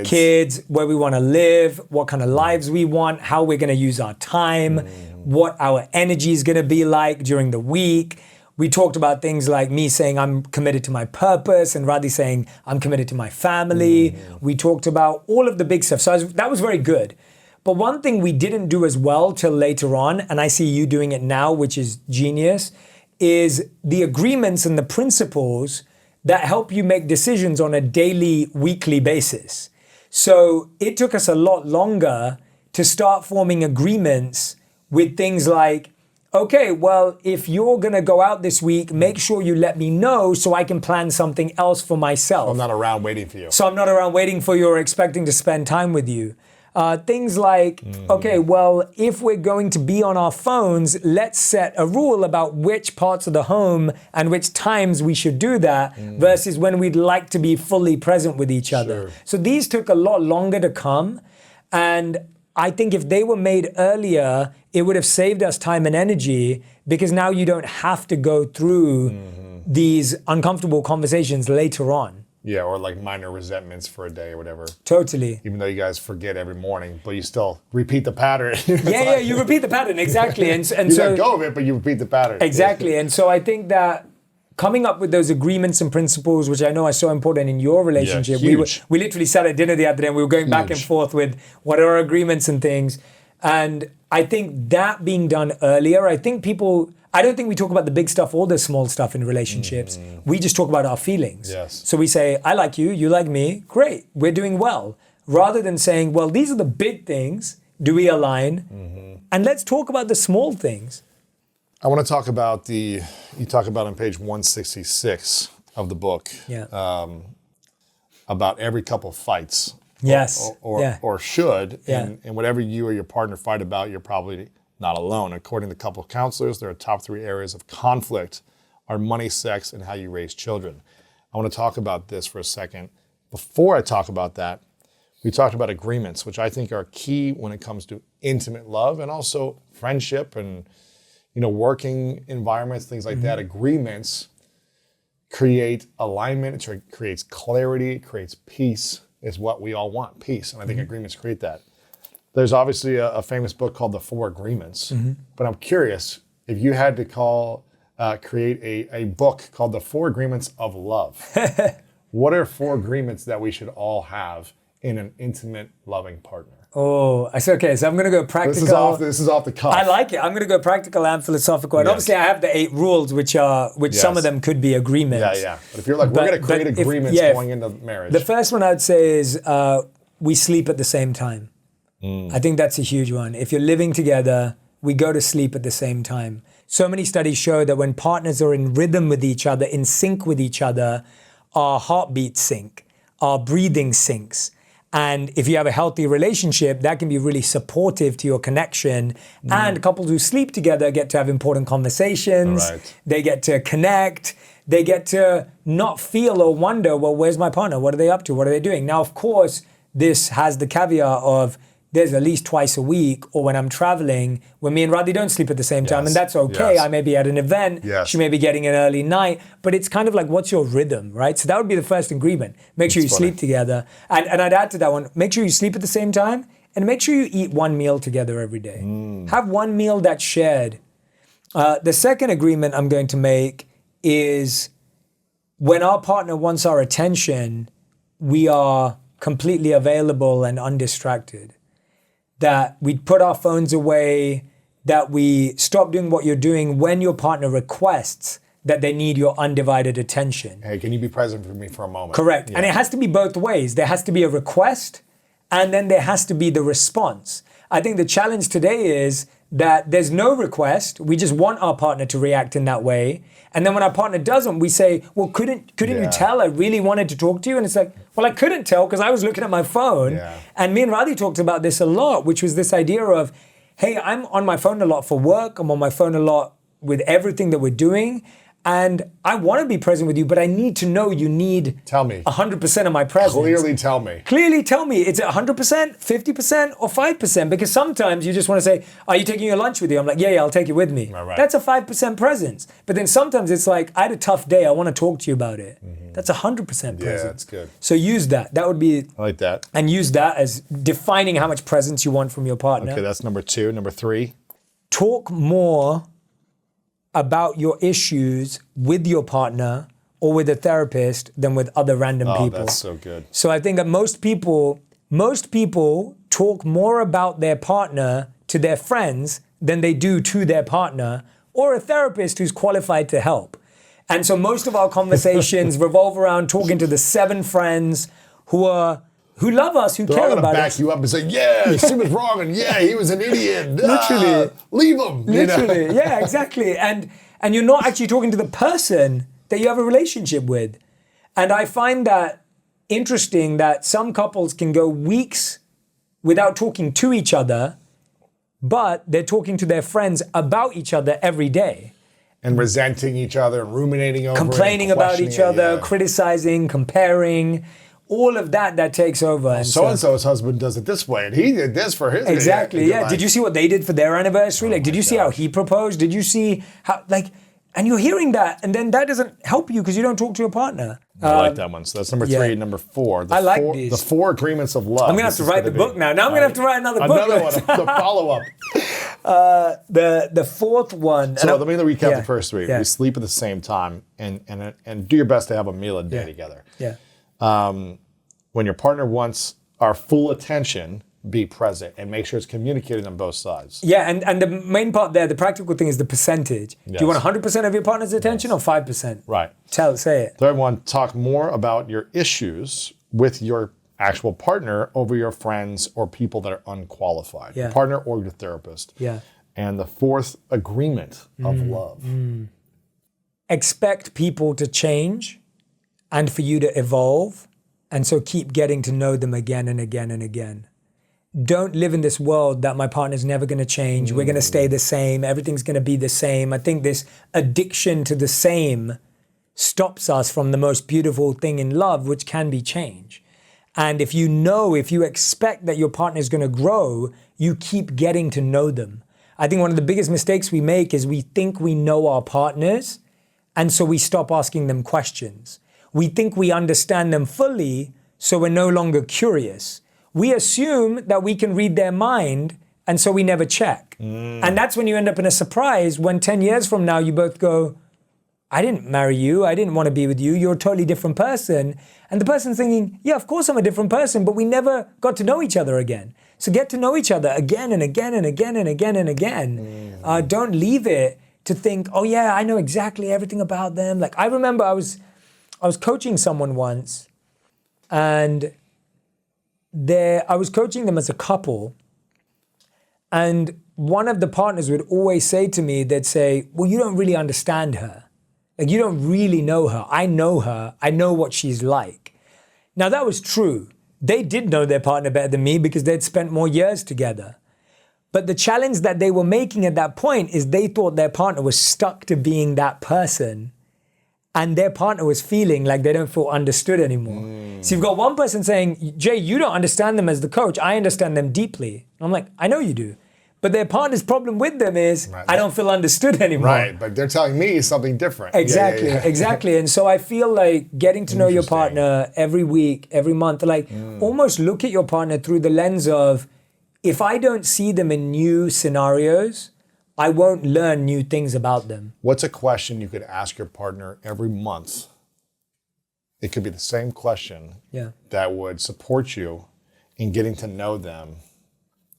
kids, where we want to live, what kind of lives we want, how we're going to use our time, what our energy is going to be like during the week. We talked about things like me saying I'm committed to my purpose and Radhi saying I'm committed to my family. We talked about all of the big stuff. So that was very good. But one thing we didn't do as well till later on, and I see you doing it now, which is genius, is the agreements and the principles that help you make decisions on a daily, weekly basis. So it took us a lot longer to start forming agreements with things like, okay, well, if you're gonna go out this week, make sure you let me know so I can plan something else for myself. I'm not around waiting for you. So I'm not around waiting for you or expecting to spend time with you. Things like, okay, well, if we're going to be on our phones, let's set a rule about which parts of the home and which times we should do that versus when we'd like to be fully present with each other. So these took a lot longer to come. And I think if they were made earlier, it would have saved us time and energy, because now you don't have to go through these uncomfortable conversations later on. Yeah, or like minor resentments for a day or whatever. Totally. Even though you guys forget every morning, but you still repeat the pattern. You repeat the pattern, exactly. And you so let go of it, but you repeat the pattern. Exactly. And so I think that coming up with those agreements and principles, which I know are so important in your relationship. We literally sat at dinner the other day and we were going back and forth with what are our agreements and things. And I think that being done earlier, I don't think we talk about the big stuff or the small stuff in relationships. We just talk about our feelings. Yes. So we say, I like you, you like me, great, we're doing well. rather than saying, well, these are the big things. Do we align? And let's talk about the small things. I want to talk about you talk about on page 166 of the book, about every couple fights. Yes. Or should. Yeah. And whatever you or your partner fight about, you're probably not alone. According to couple counselors, there are top 3 areas of conflict are money, sex, and how you raise children. I want to talk about this for a second. Before I talk about that, we talked about agreements, which I think are key when it comes to intimate love and also friendship and working environments, things like that. Agreements create alignment, it creates clarity, it creates peace, is what we all want, peace. And I think agreements create that. There's obviously a famous book called The 4 Agreements, but I'm curious if you had to create a book called The 4 Agreements of Love. What are 4 agreements that we should all have in an intimate, loving partner? Oh, I said, okay, so I'm going to go practical. This is off the cuff. I like it. I'm going to go practical and philosophical. And obviously I have the 8 rules, which some of them could be agreements. Yeah. But if you're like, we're going to create agreements going into marriage. The first one I'd say is we sleep at the same time. I think that's a huge one. If you're living together, we go to sleep at the same time. So many studies show that when partners are in rhythm with each other, in sync with each other, our heartbeats sync, our breathing syncs. And if you have a healthy relationship, that can be really supportive to your connection. And couples who sleep together get to have important conversations. Right. They get to connect. They get to not feel or wonder, well, where's my partner? What are they up to? What are they doing? Now, of course, this has the caveat of there's at least twice a week, or when I'm traveling, when me and Radhi don't sleep at the same time, and that's okay. I may be at an event, she may be getting an early night, but it's kind of like, what's your rhythm, right? So that would be the first agreement. Make sure you sleep together. And I'd add to that one, make sure you sleep at the same time, and make sure you eat one meal together every day. Have one meal that's shared. The second agreement I'm going to make is when our partner wants our attention, we are completely available and undistracted. That we put our phones away, that we stop doing what you're doing when your partner requests that they need your undivided attention. Hey, can you be present for me for a moment? Correct. And it has to be both ways. There has to be a request, and then there has to be the response. I think the challenge today is that there's no request. We just want our partner to react in that way. And then when our partner doesn't, we say, well, couldn't you tell I really wanted to talk to you? And it's like, well, I couldn't tell because I was looking at my phone. And me and Radhi talked about this a lot, which was this idea of, hey, I'm on my phone a lot for work. I'm on my phone a lot with everything that we're doing. And I want to be present with you, but I need to know you need tell me 100% of my presence. Clearly tell me. Clearly tell me. Is it 100%, 50%, or 5%? Because sometimes you just want to say, are you taking your lunch with you? I'm like, yeah, I'll take it with me. Right. That's a 5% presence. But then sometimes it's like, I had a tough day. I want to talk to you about it. That's 100% presence. Yeah, that's good. So use that. That would be... I like that. And use that as defining how much presence you want from your partner. Okay, that's number 2. Number 3. Talk more about your issues with your partner or with a therapist than with other random people. Oh, that's so good. So I think that most people talk more about their partner to their friends than they do to their partner or a therapist who's qualified to help. And so most of our conversations revolve around talking to the 7 friends who love us, who They're care all about back us. you up and say, yeah, she was wrong, and yeah, he was an idiot. Literally. Leave him. Literally, yeah, exactly. And you're not actually talking to the person that you have a relationship with. And I find that interesting that some couples can go weeks without talking to each other, but they're talking to their friends about each other every day. And resenting each other, and ruminating over complaining it, about each other, criticizing, comparing. All of that takes over. Well, so-and-so's husband does it this way, and he did this for his. Exactly, yeah. Did you see what they did for their anniversary? Did you see how he proposed? Did you see how, and you're hearing that, and then that doesn't help you because you don't talk to your partner. I like that one. So that's number 3. Number 4. I like these. The 4 agreements of love. I'm going to have to write the book now. Now I'm going to have to write another book. Another one, the follow-up. The 4th one. So let me recap the first 3. We sleep at the same time, and do your best to have a meal a day together. Yeah. When your partner wants our full attention, be present and make sure it's communicated on both sides. Yeah, and the main part there, the practical thing is the percentage. Do you want 100% of your partner's attention or 5%? Right. Say it. Third one, talk more about your issues with your actual partner over your friends or people that are unqualified. Yeah. Your partner or your therapist. Yeah. And the fourth agreement of love. Expect people to change and for you to evolve. And so keep getting to know them again and again and again. Don't live in this world that my partner's never going to change. We're going to stay the same. Everything's going to be the same. I think this addiction to the same stops us from the most beautiful thing in love, which can be change. And if you expect that your partner is going to grow, you keep getting to know them. I think one of the biggest mistakes we make is we think we know our partners, and so we stop asking them questions. We think we understand them fully, so we're no longer curious. We assume that we can read their mind, and so we never check. And that's when you end up in a surprise when 10 years from now you both go, I didn't marry you, I didn't want to be with you, you're a totally different person. And the person's thinking, yeah, of course I'm a different person, but we never got to know each other again. So get to know each other again and again and again and again and again. Don't leave it to think, oh yeah, I know exactly everything about them. Like I remember I was coaching someone once, and I was coaching them as a couple, and one of the partners would always say to me, they'd say, well, you don't really understand her. Like you don't really know her. I know her. I know what she's like. Now that was true. They did know their partner better than me because they'd spent more years together. But the challenge that they were making at that point is they thought their partner was stuck to being that person, and their partner was feeling like they don't feel understood anymore. So you've got one person saying, Jay, you don't understand them as the coach. I understand them deeply. I'm like, I know you do. But their partner's problem with them is, I don't feel understood anymore. Right, but they're telling me something different. Exactly, exactly. And so I feel like getting to know your partner every week, every month, like almost look at your partner through the lens of, if I don't see them in new scenarios, I won't learn new things about them. What's a question you could ask your partner every month? It could be the same question that would support you in getting to know them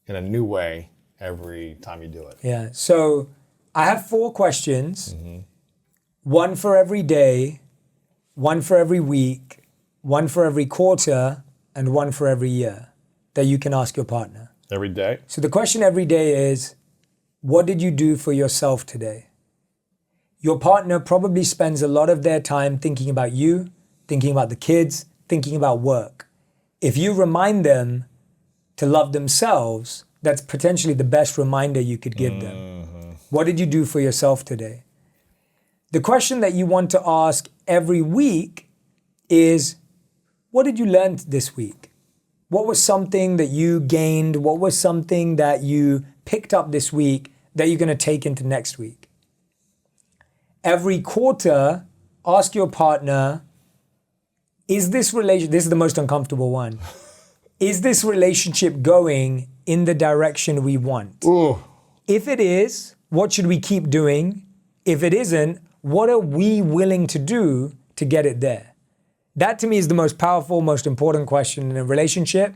in a new way every time you do it. Yeah, so I have 4 questions, one for every day, one for every week, one for every quarter, and one for every year that you can ask your partner. Every day? So the question every day is, what did you do for yourself today? Your partner probably spends a lot of their time thinking about you, thinking about the kids, thinking about work. If you remind them to love themselves, that's potentially the best reminder you could give them. What did you do for yourself today? The question that you want to ask every week is, what did you learn this week? What was something that you gained? What was something that you picked up this week that you're going to take into next week? Every quarter, ask your partner, is this is the most uncomfortable one. Is this relationship going in the direction we want? Ooh. If it is, what should we keep doing? If it isn't, what are we willing to do to get it there? That to me is the most powerful, most important question in a relationship.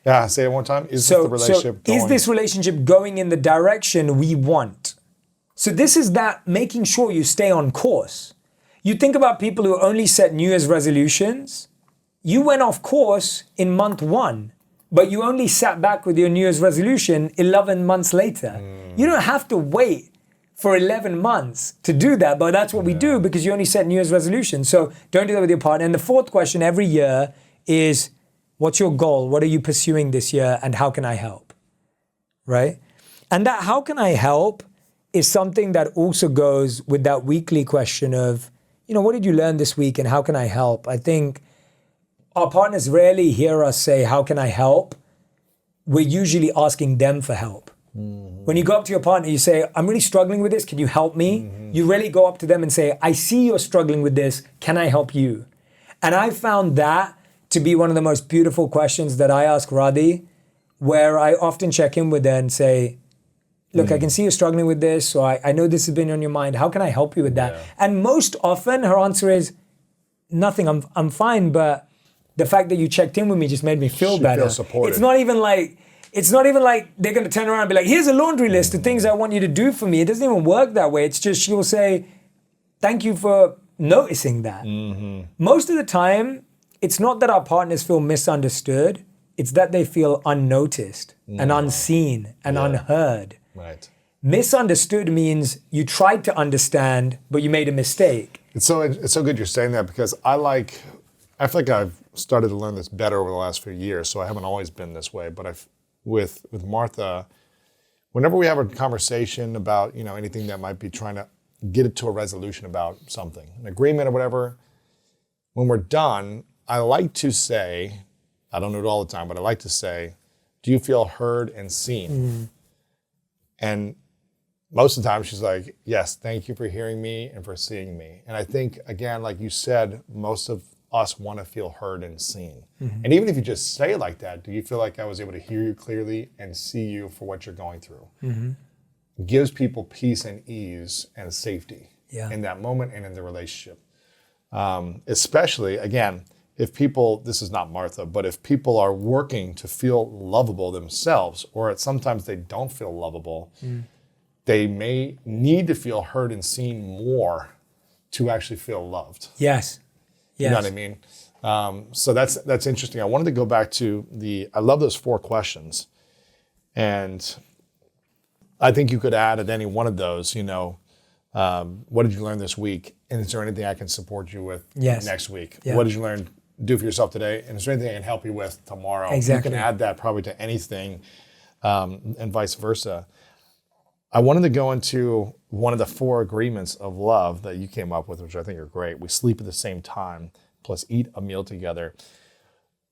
Yeah, say it one time. Is this relationship going in the direction we want? So this is that making sure you stay on course. You think about people who only set New Year's resolutions. You went off course in month 1, but you only sat back with your New Year's resolution 11 months later. You don't have to wait for 11 months to do that, but that's what we do because you only set New Year's resolutions. So don't do that with your partner. And the 4th question every year is, what's your goal? What are you pursuing this year? And how can I help? Right? And that how can I help is something that also goes with that weekly question of, what did you learn this week and how can I help? I think our partners rarely hear us say, how can I help? We're usually asking them for help. When you go up to your partner, you say, I'm really struggling with this. Can you help me? You really go up to them and say, I see you're struggling with this. Can I help you? And I found that to be one of the most beautiful questions that I ask Radhi, where I often check in with her and say, look, I can see you're struggling with this. So I know this has been on your mind. How can I help you with that? And most often her answer is, nothing, I'm fine. But the fact that you checked in with me just made me feel better. Feel supported. It's not even like they're going to turn around and be like, here's a laundry list of things I want you to do for me. It doesn't even work that way. It's just she'll say, thank you for noticing that. Most of the time, it's not that our partners feel misunderstood, it's that they feel unnoticed and unseen and unheard. Right. Misunderstood means you tried to understand, but you made a mistake. It's so good you're saying that, because I feel like I've started to learn this better over the last few years, so I haven't always been this way, but with Martha, whenever we have a conversation about, anything that might be trying to get it to a resolution about something, an agreement or whatever, when we're done, I like to say, I don't do it all the time, but I like to say, do you feel heard and seen? And most of the time she's like, yes, thank you for hearing me and for seeing me. And I think, again, like you said, most of us want to feel heard and seen. And even if you just say it like that, do you feel like I was able to hear you clearly and see you for what you're going through? It gives people peace and ease and safety in that moment and in the relationship. Especially, again, if people, this is not Martha, but if people are working to feel lovable themselves, or sometimes they don't feel lovable, they may need to feel heard and seen more to actually feel loved. Yes. You know what I mean? So that's interesting. I wanted to go back to I love those 4 questions. And I think you could add at any one of those, what did you learn this week? And is there anything I can support you with next week? Yeah. What did you learn, do for yourself today? And is there anything I can help you with tomorrow? Exactly. You can add that probably to anything and vice versa. I wanted to go into one of the 4 agreements of love that you came up with, which I think are great. We sleep at the same time, plus eat a meal together.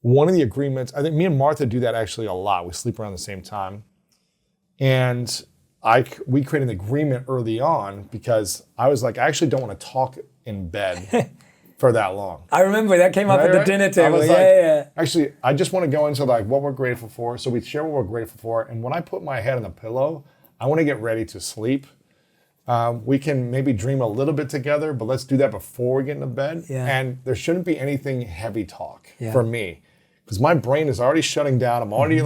One of the agreements, I think me and Martha do that actually a lot. We sleep around the same time. And we created an agreement early on because I was like, I actually don't want to talk in bed for that long. I remember that came up at the dinner I table. was Yeah. Actually, I just want to go into like what we're grateful for. So we share what we're grateful for. And when I put my head on the pillow, I want to get ready to sleep. We can maybe dream a little bit together, but let's do that before we get into bed. Yeah. And there shouldn't be anything heavy talk for me, because my brain is already shutting down. I'm already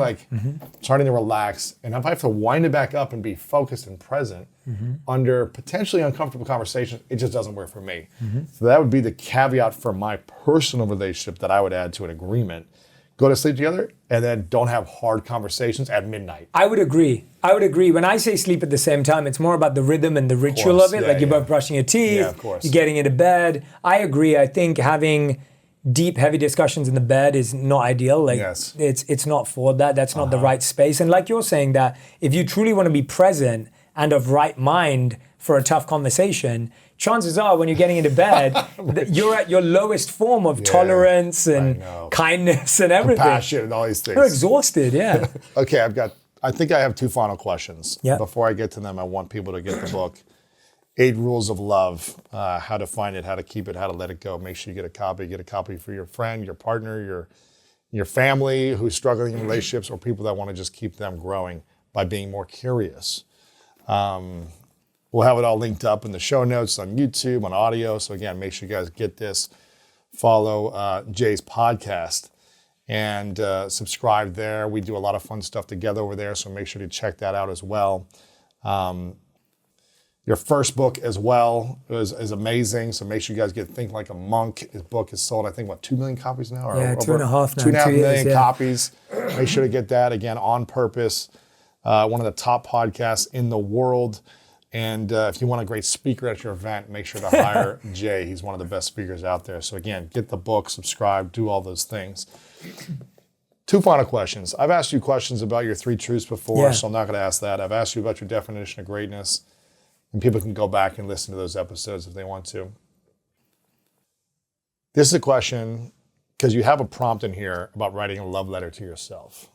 starting to relax. And if I have to wind it back up and be focused and present under potentially uncomfortable conversations, it just doesn't work for me. So that would be the caveat for my personal relationship that I would add to an agreement. Go to sleep together and then don't have hard conversations at midnight. I would agree. When I say sleep at the same time, it's more about the rhythm and the ritual of it. Yeah, like you're both brushing your teeth, Yeah, of course. you're getting into bed. I agree. I think having deep, heavy discussions in the bed is not ideal. Like it's not for that. That's not the right space. And like you're saying, that if you truly want to be present and of right mind for a tough conversation, chances are when you're getting into bed, that you're at your lowest form of tolerance and kindness and everything. Compassion and all these things. You're exhausted, yeah. Okay, I think I have 2 final questions. Yeah. Before I get to them, I want people to get the book, 8 Rules of Love, how to find it, how to keep it, how to let it go. Make sure you get a copy. Get a copy for your friend, your partner, your family who's struggling in relationships, or people that want to just keep them growing by being more curious. We'll have it all linked up in the show notes on YouTube, on audio. So again, make sure you guys get this. Follow Jay's podcast and subscribe there. We do a lot of fun stuff together over there, so make sure to check that out as well. Your first book as well is amazing, so make sure you guys get Think Like a Monk. His book is sold, I think, 2 million copies now? Yeah, 2.5 now. 2.5 million years, copies. Make sure to get that, again, On Purpose. One of the top podcasts in the world. And if you want a great speaker at your event, make sure to hire Jay. He's one of the best speakers out there. So again, get the book, subscribe, do all those things. 2 final questions. I've asked you questions about your 3 truths before, so I'm not going to ask that. I've asked you about your definition of greatness. And people can go back and listen to those episodes if they want to. This is a question, because you have a prompt in here about writing a love letter to yourself.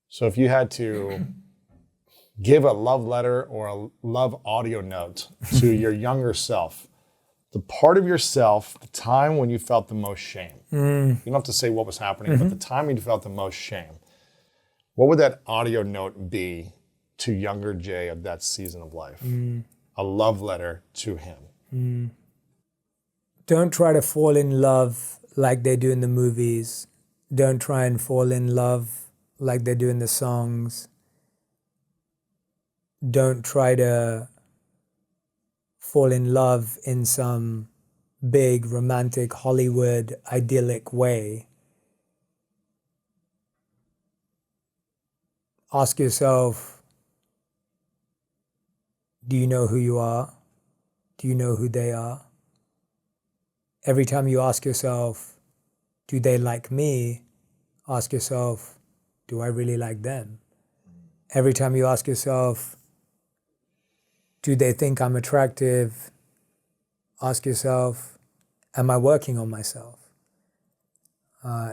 So if you had to give a love letter or a love audio note to your younger self, the part of yourself, the time when you felt the most shame. You don't have to say what was happening, but the time when you felt the most shame. What would that audio note be to younger Jay of that season of life? A love letter to him. Don't try to fall in love like they do in the movies. Don't try and fall in love like they do in the songs. Don't try to fall in love in some big, romantic, Hollywood, idyllic way, ask yourself, do you know who you are? Do you know who they are? Every time you ask yourself, do they like me? Ask yourself, do I really like them? Every time you ask yourself, do they think I'm attractive? Ask yourself, am I working on myself?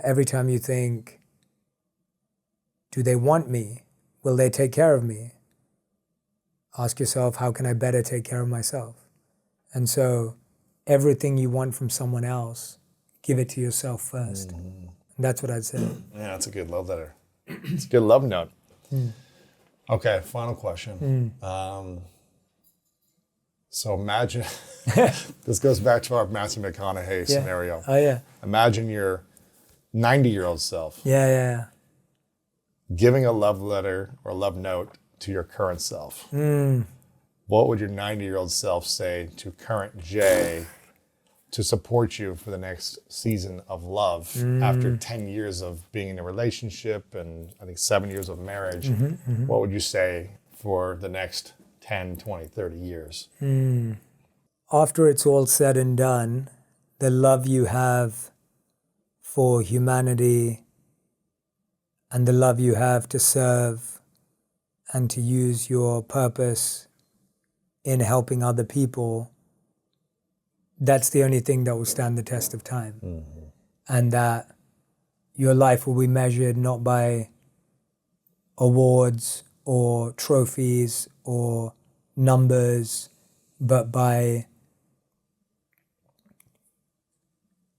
Every time you think, do they want me? Will they take care of me? Ask yourself, how can I better take care of myself? And so everything you want from someone else, give it to yourself first. Mm-hmm. That's what I'd say. Yeah, that's a good love letter. It's a good love note. Okay, final question. So imagine, this goes back to our Matthew McConaughey scenario. Oh, yeah. Imagine your 90-year-old self Yeah. giving a love letter or love note to your current self. What would your 90-year-old self say to current Jay to support you for the next season of love after 10 years of being in a relationship and I think 7 years of marriage? What would you say for the next 10, 20, 30 years? After it's all said and done, the love you have for humanity and the love you have to serve and to use your purpose in helping other people, that's the only thing that will stand the test of time. And that your life will be measured not by awards or trophies or numbers, but by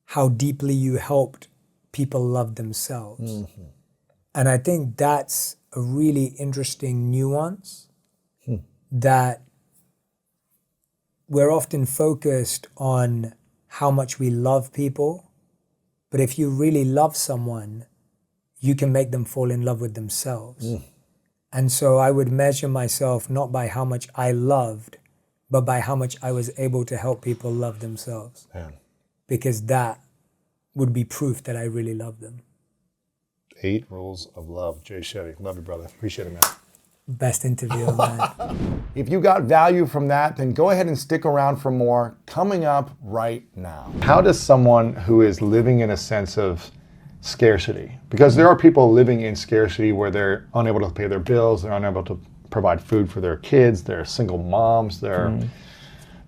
how deeply you helped people love themselves. And I think that's a really interesting nuance that we're often focused on how much we love people, but if you really love someone, you can make them fall in love with themselves. And so I would measure myself not by how much I loved, but by how much I was able to help people love themselves. Because that would be proof that I really love them. 8 rules of love. Jay Shetty. Love you, brother. Appreciate it, man. Best interview, man. If you got value from that, then go ahead and stick around for more coming up right now. How does someone who is living in a sense of scarcity, because there are people living in scarcity where they're unable to pay their bills, they're unable to provide food for their kids, they're single moms, they're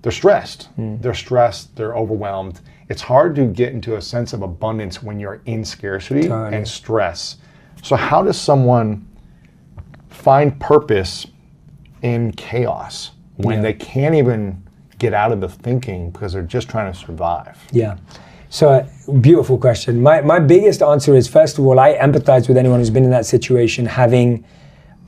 stressed. They're stressed, they're overwhelmed. It's hard to get into a sense of abundance when you're in scarcity and stress. So how does someone find purpose in chaos when they can't even get out of the thinking because they're just trying to survive? Yeah. So, beautiful question. My biggest answer is, first of all, I empathize with anyone who's been in that situation,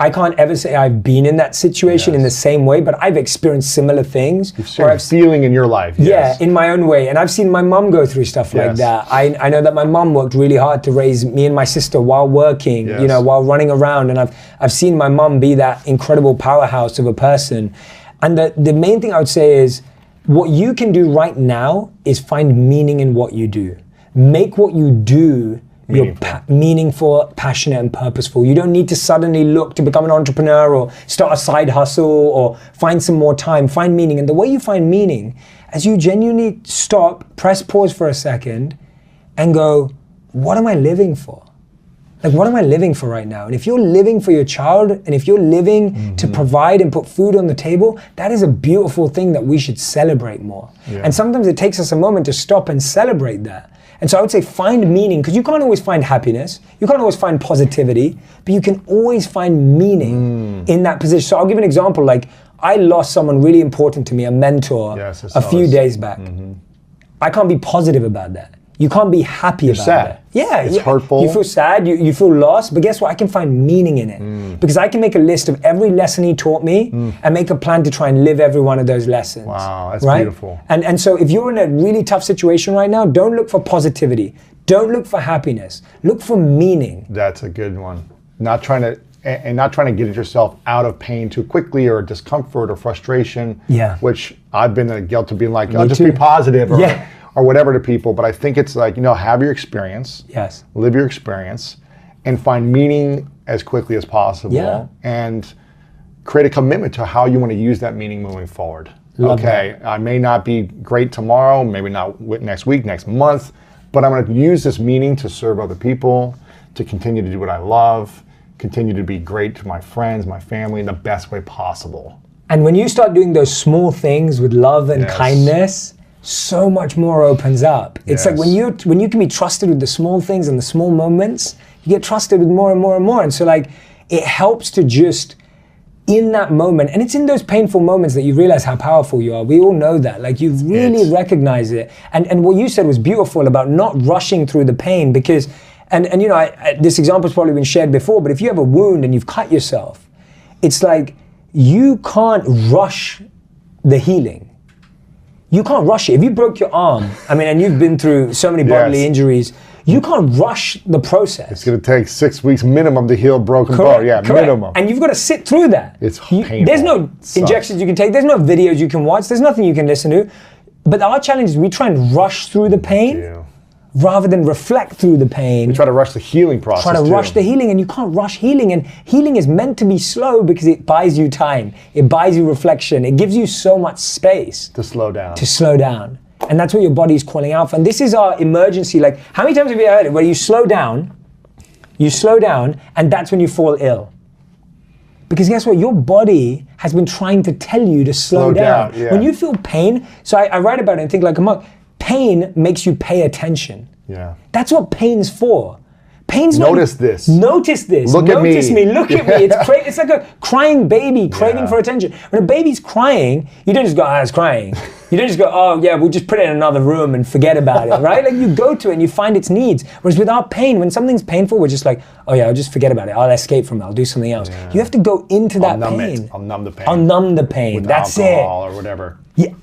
I can't ever say I've been in that situation in the same way, but I've experienced similar things. You've seen a feeling in your life. Yeah, in my own way. And I've seen my mum go through stuff like that. I know that my mum worked really hard to raise me and my sister while working, while running around. And I've seen my mum be that incredible powerhouse of a person. And the main thing I would say is, what you can do right now is find meaning in what you do. Make what you do meaningful, passionate, and purposeful. You don't need to suddenly look to become an entrepreneur or start a side hustle or find some more time. Find meaning. And the way you find meaning, as you genuinely stop, press pause for a second, and go, what am I living for? Like, what am I living for right now? And if you're living for your child, and if you're living to provide and put food on the table, that is a beautiful thing that we should celebrate more. And sometimes it takes us a moment to stop and celebrate that. And so I would say find meaning, because you can't always find happiness, you can't always find positivity, but you can always find meaning in that position. So I'll give an example. Like, I lost someone really important to me, a mentor, a few days back. I can't be positive about that. You can't be happy about that. Yeah, it's hurtful. You feel sad, you feel lost, but guess what? I can find meaning in it. Because I can make a list of every lesson he taught me and make a plan to try and live every one of those lessons. Wow, that's beautiful. And so if you're in a really tough situation right now, don't look for positivity. Don't look for happiness. Look for meaning. That's a good one. Not trying to get yourself out of pain too quickly, or discomfort or frustration, which I've been guilty of being like, oh, just be positive, or whatever to people, but I think it's like, have your experience, Yes. live your experience, and find meaning as quickly as possible, Yeah. and create a commitment to how you want to use that meaning moving forward. Love I may not be great tomorrow, maybe not next week, next month, but I'm going to use this meaning to serve other people, to continue to do what I love, continue to be great to my friends, my family in the best way possible. And when you start doing those small things with love and Yes. kindness, so much more opens up. It's like Yes. when you can be trusted with the small things and the small moments, you get trusted with more and more and more. And so like it helps to just in that moment, and it's in those painful moments that you realize how powerful you are. We all know that. Like you really recognize it. And what you said was beautiful about not rushing through the pain, because and this example's probably been shared before, but if you have a wound and you've cut yourself, it's like you can't rush the healing. You can't rush it. If you broke your arm, and you've been through so many bodily injuries, you can't rush the process. It's going to take 6 weeks minimum to heal a broken bone. Yeah, Correct. minimum. And you've got to sit through that. It's painful. There's no injections you can take. There's no videos you can watch. There's nothing you can listen to. But our challenge is we try and rush through the pain rather than reflect through the pain. We try to rush the healing process. Try to rush the healing, and you can't rush healing. And healing is meant to be slow because it buys you time. It buys you reflection. It gives you so much space to slow down. to slow down. And that's what your body's calling out for. And this is our emergency. Like, how many times have you heard it where you slow down, and that's when you fall ill? Because guess what? Your body has been trying to tell you to slow down. Yeah. When you feel pain, so I write about it and think like a monk, pain makes you pay attention. Yeah. That's what pain's for. Pain's Notice this. Notice this. Look at me. Notice me. Look at me. It's like a crying baby craving for attention. When a baby's crying, you don't just go, it's crying. You don't just go, oh yeah, we'll just put it in another room and forget about it, right? Like you go to it and you find its needs. Whereas without pain, when something's painful, we're just like, oh yeah, I'll just forget about it. I'll escape from it. I'll do something else. Yeah. You have to go into that pain. I'll numb the pain. I'll numb the pain. With That's alcohol or whatever. Yeah,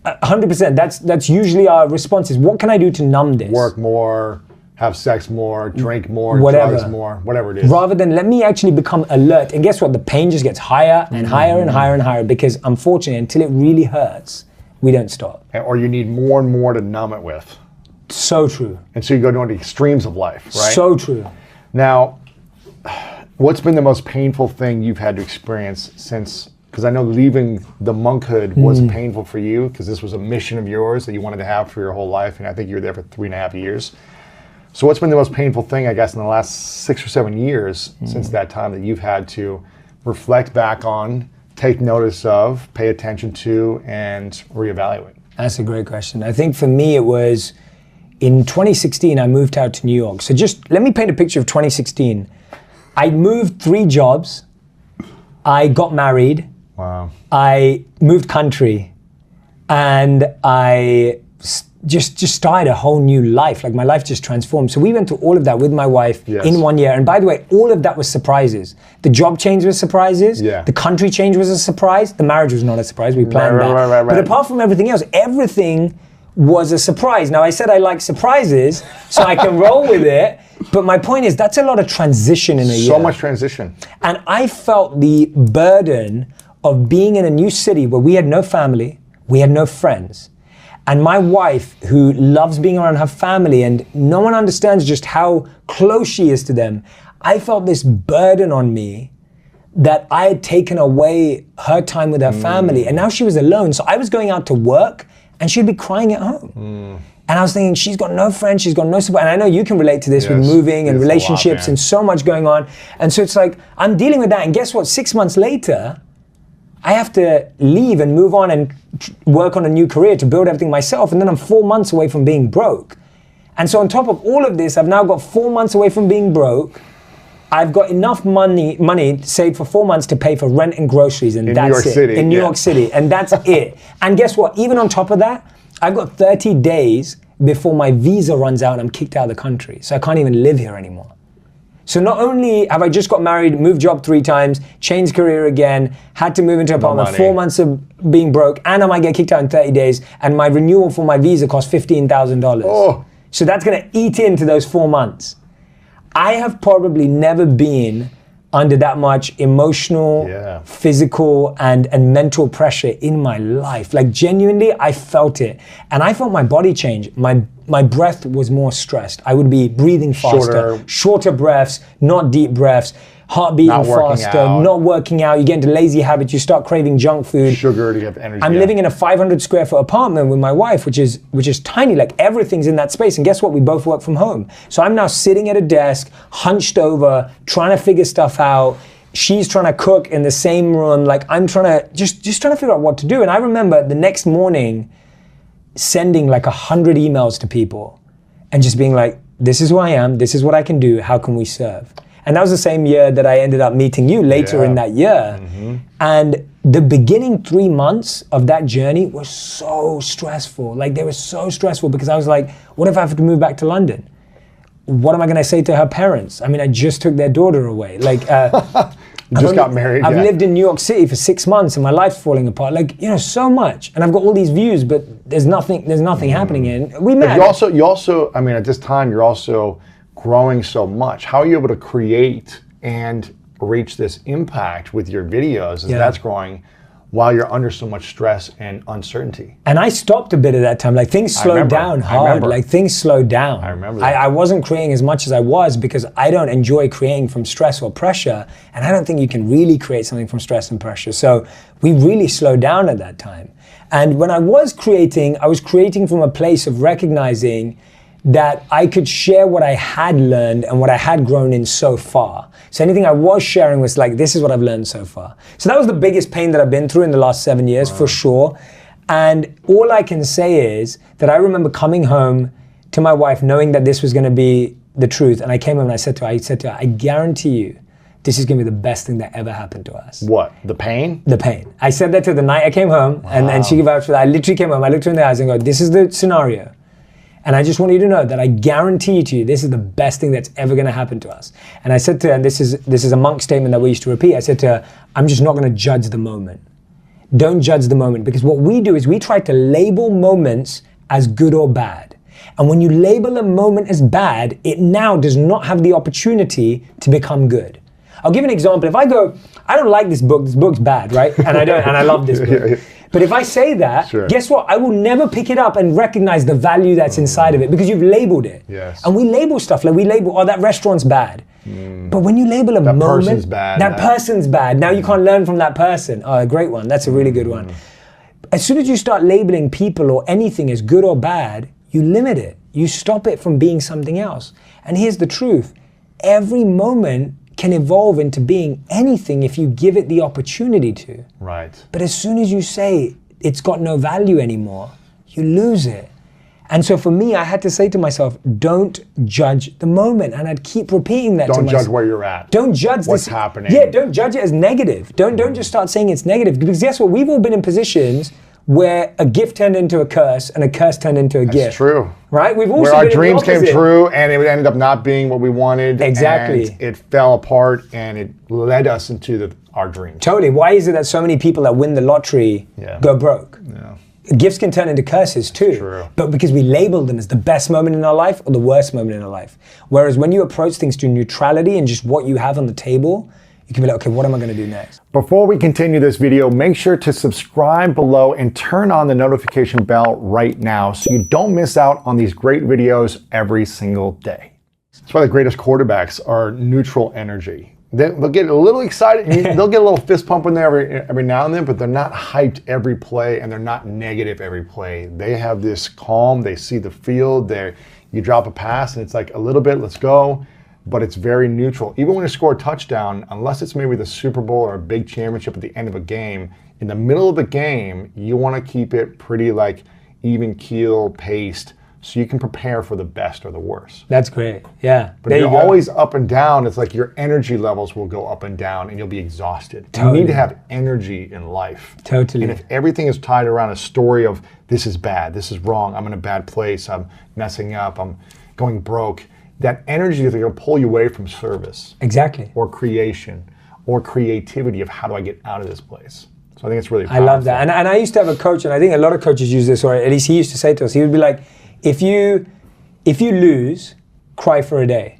100%. That's usually our response is, what can I do to numb this? Work more, have sex more, drink more, Whatever. drugs more, whatever it is. Rather than let me actually become alert. And guess what? The pain just gets higher and higher and higher and higher, because unfortunately, until it really hurts, we don't stop. Or you need more and more to numb it with. So true. And so you go to the extremes of life, right? So true. Now, what's been the most painful thing you've had to experience since, because I know leaving the monkhood was painful for you, because this was a mission of yours that you wanted to have for your whole life, and I think you were there for 3.5 years. So what's been the most painful thing, I guess, in the last 6 or 7 years since that time that you've had to reflect back on, take notice of, pay attention to, and reevaluate? That's a great question. I think for me it was in 2016, I moved out to New York. So just let me paint a picture of 2016. I moved 3 jobs. I got married. Wow. I moved country, and I just started a whole new life. Like my life just transformed. So we went through all of that with my wife in 1 year. And by the way, all of that was surprises. The job change was surprises. Yeah. The country change was a surprise. The marriage was not a surprise. We planned that. Right. But apart from everything else, everything was a surprise. Now I said I like surprises, so I can roll with it. But my point is, that's a lot of transition in a year. So much transition. And I felt the burden of being in a new city where we had no family, we had no friends. And my wife, who loves being around her family, and no one understands just how close she is to them, I felt this burden on me that I had taken away her time with her family, and now she was alone. So I was going out to work, and she'd be crying at home. And I was thinking, she's got no friends, she's got no support. And I know you can relate to this with moving and relationships and so much going on. And so it's like, I'm dealing with that. And guess what? 6 months later, I have to leave and move on and work on a new career to build everything myself. And then I'm 4 months away from being broke. And so on top of all of this, I've now got 4 months away from being broke. I've got enough money saved for 4 months to pay for rent and groceries, and that's it. In New York City, and that's it. And guess what? Even on top of that, I've got 30 days before my visa runs out and I'm kicked out of the country. So I can't even live here anymore. So not only have I just got married, moved job 3 times, changed career again, had to move into an apartment, 4 months of being broke, and I might get kicked out in 30 days, and my renewal for my visa costs $15,000. Oh. So that's gonna eat into those 4 months. I have probably never been under that much emotional, physical, and mental pressure in my life. Like genuinely, I felt it. And I felt my body change. My breath was more stressed. I would be breathing faster, shorter breaths, not deep breaths, heart beating faster, not working out. You get into lazy habits, you start craving junk food. Sugar to have energy. I'm living in a 500 square foot apartment with my wife, which is tiny, like everything's in that space. And guess what? We both work from home. So I'm now sitting at a desk, hunched over, trying to figure stuff out. She's trying to cook in the same room. Like I'm trying to, just trying to figure out what to do. And I remember the next morning sending like 100 emails to people and just being like, this is who I am, this is what I can do, how can we serve? And that was the same year that I ended up meeting you later in that year. And the beginning 3 months of that journey were so stressful. Like they were so stressful because I was like, what if I have to move back to London? What am I gonna say to her parents? I mean, I just took their daughter away. Like, got married. I've lived in New York City for 6 months and my life's falling apart. Like, you know, so much. And I've got all these views, but there's nothing happening. And we met. But you also, I mean, at this time, you're also growing so much. How are you able to create and reach this impact with your videos as that's growing while you're under so much stress and uncertainty? And I stopped a bit at that time. Like things slowed down hard. Like things slowed down. I remember that. I wasn't creating as much as I was because I don't enjoy creating from stress or pressure. And I don't think you can really create something from stress and pressure. So we really slowed down at that time. And when I was creating from a place of recognizing that I could share what I had learned and what I had grown in so far. So anything I was sharing was like, this is what I've learned so far. So that was the biggest pain that I've been through in the last 7 years, for sure. And all I can say is that I remember coming home to my wife knowing that this was gonna be the truth. And I came home and I said to her, I guarantee you, this is gonna be the best thing that ever happened to us. What, the pain? The pain. I said that to her the night I came home, and she gave out for that. I literally came home, I looked her in the eyes and go, this is the scenario. And I just want you to know that I guarantee to you, this is the best thing that's ever gonna happen to us. And I said to her, and this is a monk statement that we used to repeat, I said to her, I'm just not gonna judge the moment. Don't judge the moment, because what we do is we try to label moments as good or bad. And when you label a moment as bad, it now does not have the opportunity to become good. I'll give an example. If I go, I don't like this book's bad, right? And I love this book. But if I say that, guess what? I will never pick it up and recognize the value that's inside of it because you've labeled it. And we label stuff, like we label, oh, that restaurant's bad. But when you label a moment, person's bad, that person's bad. Now you can't learn from that person. Oh, a great one. That's a really good one. As soon as you start labeling people or anything as good or bad, you limit it. You stop it from being something else. And here's the truth. Every moment can evolve into being anything if you give it the opportunity to. Right. But as soon as you say it's got no value anymore, you lose it. And so for me, I had to say to myself, don't judge the moment. And I'd keep repeating that to myself. Don't judge where you're at. Don't judge what's happening. Yeah, don't judge it as negative. Don't just start saying it's negative. Because guess what? We've all been in positions where a gift turned into a curse and a curse turned into a gift. That's true. Right? We've also where our been dreams came true and it ended up not being what we wanted. Exactly. And it fell apart and it led us into our dreams. Totally. Why is it that so many people that win the lottery go broke? Yeah. Gifts can turn into curses too. True. But because we label them as the best moment in our life or the worst moment in our life. Whereas when you approach things through neutrality and just what you have on the table, you can be like, okay, what am I gonna do next? Before we continue this video, make sure to subscribe below and turn on the notification bell right now so you don't miss out on these great videos every single day. That's why the greatest quarterbacks are neutral energy. They'll get a little excited, they'll get a little fist pump in there every now and then, but they're not hyped every play and they're not negative every play. They have this calm, they see the field, you drop a pass and it's like a little bit, let's go. But it's very neutral. Even when you score a touchdown, unless it's maybe the Super Bowl or a big championship at the end of a game, in the middle of the game, you want to keep it pretty like even keel paced so you can prepare for the best or the worst. That's great, yeah. But if you're always up and down, it's like your energy levels will go up and down and you'll be exhausted. Totally. You need to have energy in life. Totally. And if everything is tied around a story of this is bad, this is wrong, I'm in a bad place, I'm messing up, I'm going broke, that energy is going to pull you away from service. Exactly. Or creation, or creativity of how do I get out of this place. So I think it's really powerful. I love that. And I used to have a coach, and I think a lot of coaches use this, or at least he used to say to us, he would be like, if you lose, cry for a day.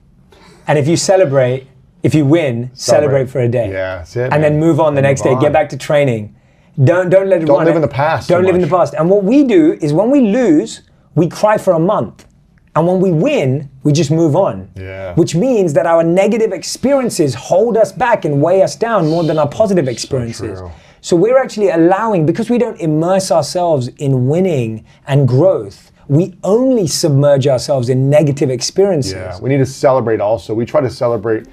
And if you celebrate, If you win, celebrate for a day. Yeah, that's it, and then man. move on the And next move day. Get on. back to training. Don't let it run. Don't live in the past Don't too live in the much. past. And what we do is when we lose, we cry for a month. And when we win, we just move on. Yeah. Which means that our negative experiences hold us back and weigh us down more than our positive experiences. true. So we're actually allowing, because we don't immerse ourselves in winning and growth, we only submerge ourselves in negative experiences. Yeah, we need to celebrate also. We try to celebrate.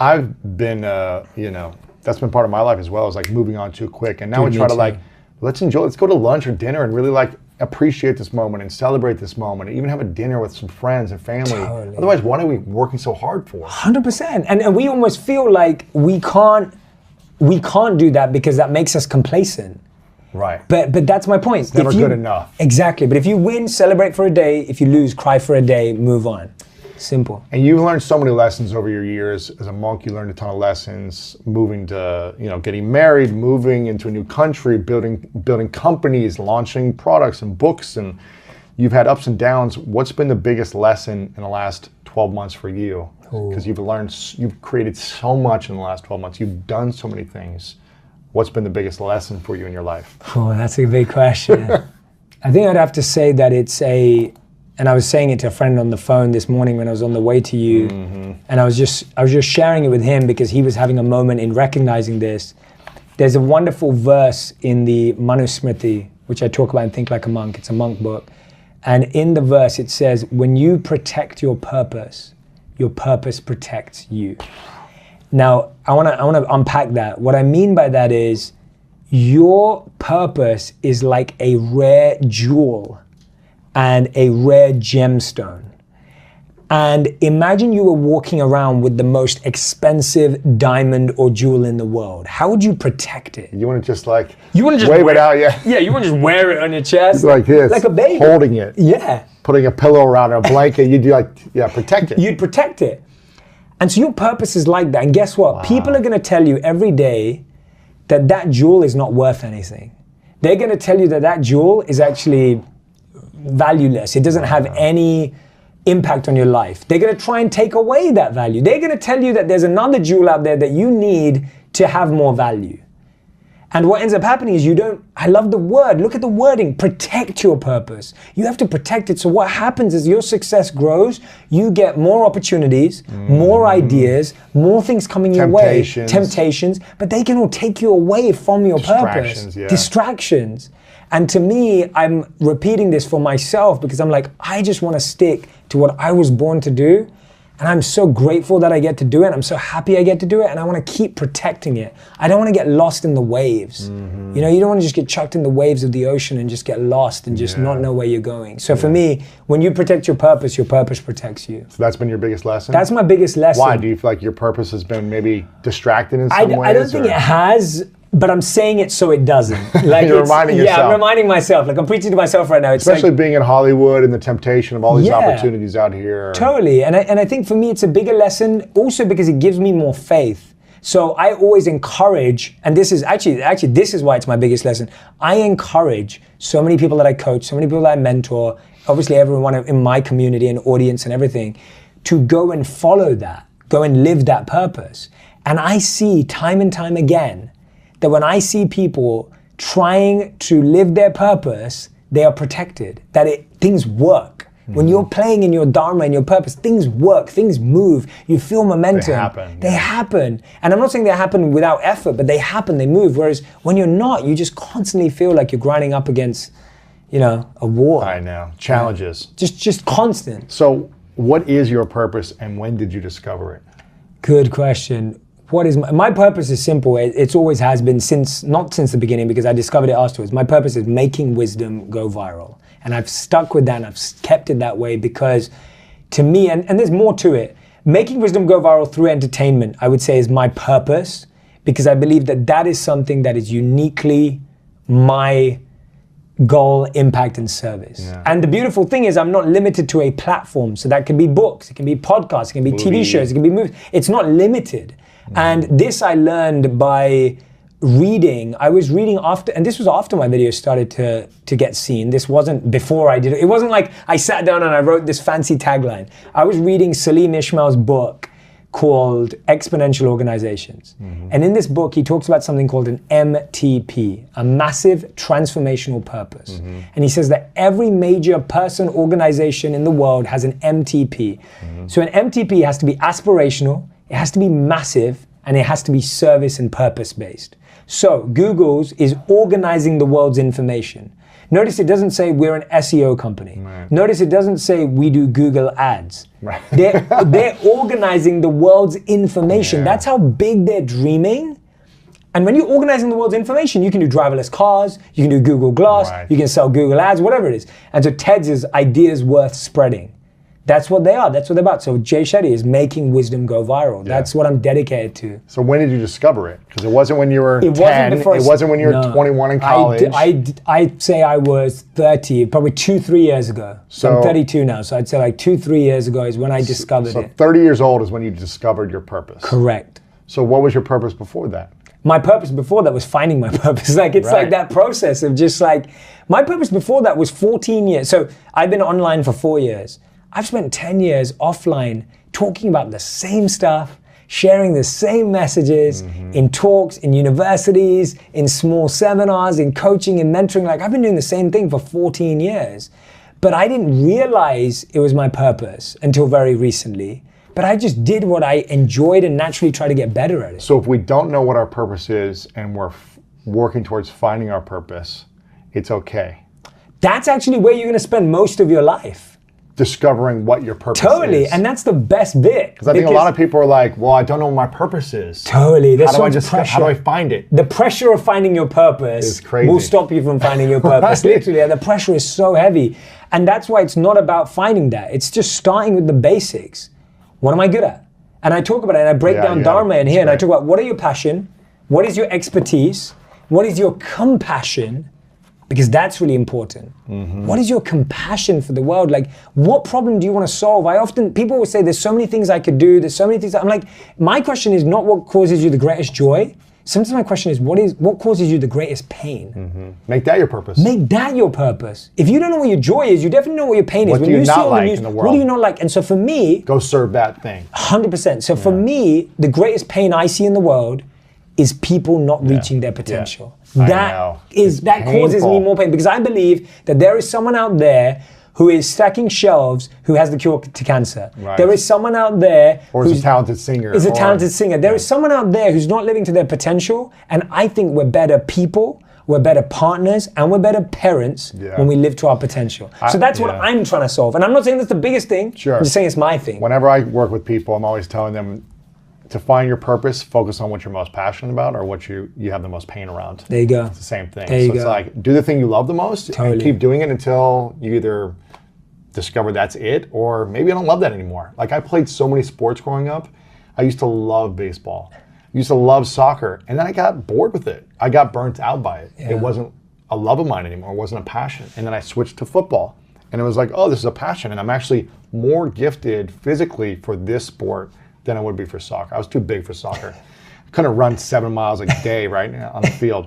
I've been, that's been part of my life as well, is like moving on too quick. And now Dude, we me try to too. like, let's go to lunch or dinner and really like appreciate this moment and celebrate this moment. Even have a dinner with some friends and family. Totally. Otherwise, what are we working so hard for? 100%. And we almost feel like we can't do that because that makes us complacent. Right. But that's my point. It's never good enough. Exactly. But if you win, celebrate for a day. If you lose, cry for a day, move on. Simple. And you've learned so many lessons over your years. As a monk, you learned a ton of lessons, moving to, getting married, moving into a new country, building companies, launching products and books, and you've had ups and downs. What's been the biggest lesson in the last 12 months for you? Because you've created so much in the last 12 months. You've done so many things. What's been the biggest lesson for you in your life? Oh, that's a big question. I think I'd have to say that and I was saying it to a friend on the phone this morning when I was on the way to you, and I was just sharing it with him because he was having a moment in recognizing this. There's a wonderful verse in the Manusmriti, which I talk about in Think Like a Monk. It's a monk book. And in the verse it says, when you protect your purpose protects you. Now, I want to unpack that. What I mean by that is your purpose is like a rare jewel and a rare gemstone. And imagine you were walking around with the most expensive diamond or jewel in the world. How would you protect it? You want to just wave it out, yeah. Yeah, you wouldn't just wear it on your chest. Like this. Like a baby. Holding it. Yeah. Putting a pillow around it, a blanket, you'd protect it. You'd protect it. And so your purpose is like that. And guess what? Wow. People are going to tell you every day that jewel is not worth anything. They're going to tell you that jewel is actually valueless. It doesn't have any impact on your life. They're going to try and take away that value. They're going to tell you that there's another jewel out there that you need to have more value. And what ends up happening is I love the word, look at the wording, protect your purpose. You have to protect it. So what happens is your success grows, you get more opportunities, more ideas, more things coming your way, temptations, but they can all take you away from your purpose. Yeah. Distractions. And to me, I'm repeating this for myself because I'm like, I just want to stick to what I was born to do. And I'm so grateful that I get to do it. I'm so happy I get to do it. And I want to keep protecting it. I don't want to get lost in the waves. You don't want to just get chucked in the waves of the ocean and just get lost and just not know where you're going. So for me, when you protect your purpose protects you. So that's been your biggest lesson? That's my biggest lesson. Why? Do you feel like your purpose has been maybe distracted in some ways? I don't think it has, but I'm saying it so it doesn't. Like You're reminding yourself. Yeah, I'm reminding myself. Like I'm preaching to myself right now. It's especially like, being in Hollywood and the temptation of all these Yeah. opportunities out here. Totally, and I think for me it's a bigger lesson also because it gives me more faith. So I always encourage, and this is actually this is why it's my biggest lesson. I encourage so many people that I coach, so many people that I mentor, obviously everyone in my community and audience and everything, to go and follow that, go and live that purpose. And I see time and time again that when I see people trying to live their purpose, they are protected, that things work. When you're playing in your dharma and your purpose, things work, things move, you feel momentum. They happen. And I'm not saying they happen without effort, but they happen, they move. Whereas when you're not, you just constantly feel like you're grinding up against, a wall. I know. Challenges. Just constant. So what is your purpose and when did you discover it? Good question. What is my purpose is simple. It's always has been not since the beginning because I discovered it afterwards. My purpose is making wisdom go viral. And I've stuck with that and I've kept it that way because to me, and there's more to it, making wisdom go viral through entertainment, I would say is my purpose because I believe that is something that is uniquely my goal, impact, and service. Yeah. And the beautiful thing is I'm not limited to a platform. So that can be books, it can be podcasts, it can be TV shows, it can be movies. It's not limited. And this I learned by reading. I was reading after, and this was after my video started to get seen. This wasn't before I did it. It wasn't like I sat down and I wrote this fancy tagline. I was reading Salim Ismail's book called Exponential Organizations. And in this book, he talks about something called an MTP, a massive transformational purpose. And he says that every major person, organization in the world has an MTP. So an MTP has to be aspirational, it has to be massive, and it has to be service and purpose-based. So Google's is organizing the world's information. Notice it doesn't say we're an SEO company. Right. Notice it doesn't say we do Google ads. Right. They're organizing the world's information. Yeah. That's how big they're dreaming. And when you're organizing the world's information, you can do driverless cars, you can do Google Glass, Right. you can sell Google ads, whatever it is. And so TED's is ideas worth spreading. That's what they are. That's what they're about. So Jay Shetty is making wisdom go viral. Yeah. That's what I'm dedicated to. So when did you discover it? Because it wasn't when you were 10. It wasn't when you were 21 in college. I'd say I was 30, probably 2-3 years ago. So I'm 32 now. So I'd say like 2-3 years ago is when I discovered it. 30 years old is when you discovered your purpose. Correct. So what was your purpose before that? My purpose before that was finding my purpose. Like it's Right. like that process of just like, my purpose before that was 14 years. So I've been online for 4 years. I've spent 10 years offline talking about the same stuff, sharing the same messages in talks, in universities, in small seminars, in coaching and mentoring. Like I've been doing the same thing for 14 years. But I didn't realize it was my purpose until very recently. But I just did what I enjoyed and naturally try to get better at it. So if we don't know what our purpose is and we're working towards finding our purpose, it's okay. That's actually where you're gonna spend most of your life. Discovering what your purpose Totally, is. and that's the best bit. Because I think a lot of people are like, well, I don't know what my purpose is. Totally, there's so much How pressure. do I find it? The pressure of finding your purpose It's crazy. will stop you from finding your purpose. Right. Literally, the pressure is so heavy. And that's why it's not about finding that. It's just starting with the basics. What am I good at? And I talk about it, and I break down Dharma in here, and I talk about what are your passion, what is your expertise, what is your compassion, because that's really important. What is your compassion for the world? Like, what problem do you want to solve? People will say, there's so many things I could do, there's so many things. I'm like, my question is not what causes you the greatest joy. Sometimes my question is, what causes you the greatest pain? Make that your purpose. Make that your purpose. If you don't know what your joy is, you definitely know what your pain is. What do you not like in the world? What do you not like? And so for me, Go serve that thing. 100%. So for me, the greatest pain I see in the world is people not reaching their potential. I That know. that causes me painful. more pain because I believe that there is someone out there who is stacking shelves who has the cure to cancer. Right. There is someone out there Or is a talented singer. is a or- talented singer. There is someone out there who's not living to their potential, and I think we're better people, we're better partners, and we're better parents when we live to our potential. So that's what I'm trying to solve. And I'm not saying that's the biggest thing, Sure. I'm just saying it's my thing. Whenever I work with people, I'm always telling them to find your purpose, focus on what you're most passionate about or what you have the most pain around. There you go. It's the same thing. There you So it's go. like, do the thing you love the most Totally. and keep doing it until you either discover that's it or maybe I don't love that anymore. Like I played so many sports growing up. I used to love baseball. I used to love soccer. And then I got bored with it. I got burnt out by it. It wasn't a love of mine anymore. It wasn't a passion. And then I switched to football. And it was like, oh, this is a passion. And I'm actually more gifted physically for this sport than I would be for soccer. I was too big for soccer. I couldn't run 7 miles a day right now on the field.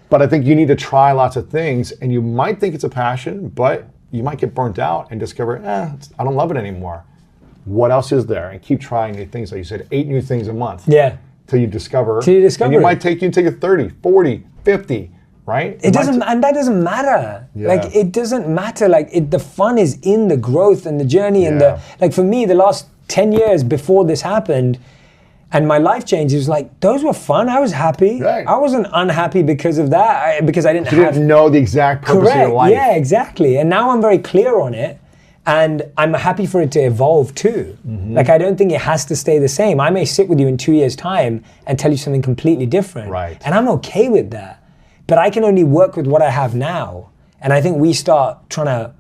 But I think you need to try lots of things and you might think it's a passion, but you might get burnt out and discover, I don't love it anymore. What else is there? And keep trying new things. Like you said, 8 new things a month. Yeah. Till you discover. Till you discover and it it. might take you 30, 40, 50, right? It doesn't, and that doesn't matter. Yeah. Like it doesn't matter. Like the fun is in the growth and the journey and Yeah. like for me, the last 10 years before this happened, and my life changes, like those were fun. I was happy. Right. I wasn't unhappy because of that. Because I didn't You have didn't know the exact purpose of your correct. life. Yeah, exactly. And now I'm very clear on it. And I'm happy for it to evolve too. Like I don't think it has to stay the same. I may sit with you in 2 years' time and tell you something completely different. Right. And I'm okay with that. But I can only work with what I have now. And I think we start trying to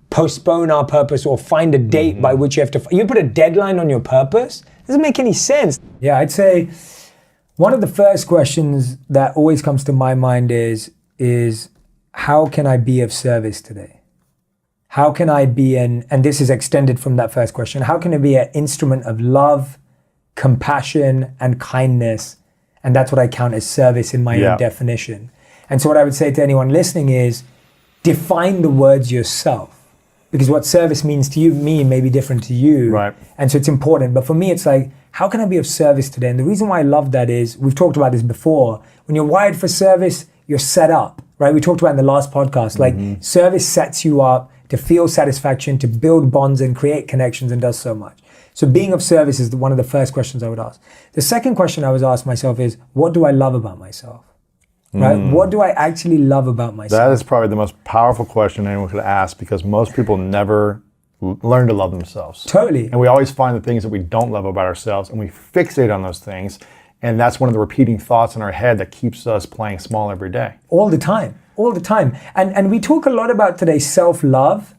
postpone our purpose or find a date by which you have to, you put a deadline on your purpose, it doesn't make any sense. Yeah, I'd say one of the first questions that always comes to my mind is how can I be of service today? How can I be and this is extended from that first question, how can I be an instrument of love, compassion, and kindness? And that's what I count as service in my own definition. And so what I would say to anyone listening is define the words yourself. because what service means to me may be different to you. Right. And so it's important. But for me, it's like, how can I be of service today? And the reason why I love that is, we've talked about this before, when you're wired for service, you're set up, right? We talked about in the last podcast, like service sets you up to feel satisfaction, to build bonds and create connections, and does so much. So being of service is one of the first questions I would ask. The second question I would ask myself is, what do I love about myself? Right? What do I actually love about myself? That is probably the most powerful question anyone could ask, because most people never learn to love themselves. Totally. And we always find the things that we don't love about ourselves, and we fixate on those things. And that's one of the repeating thoughts in our head that keeps us playing small every day. All the time. And we talk a lot about today self-love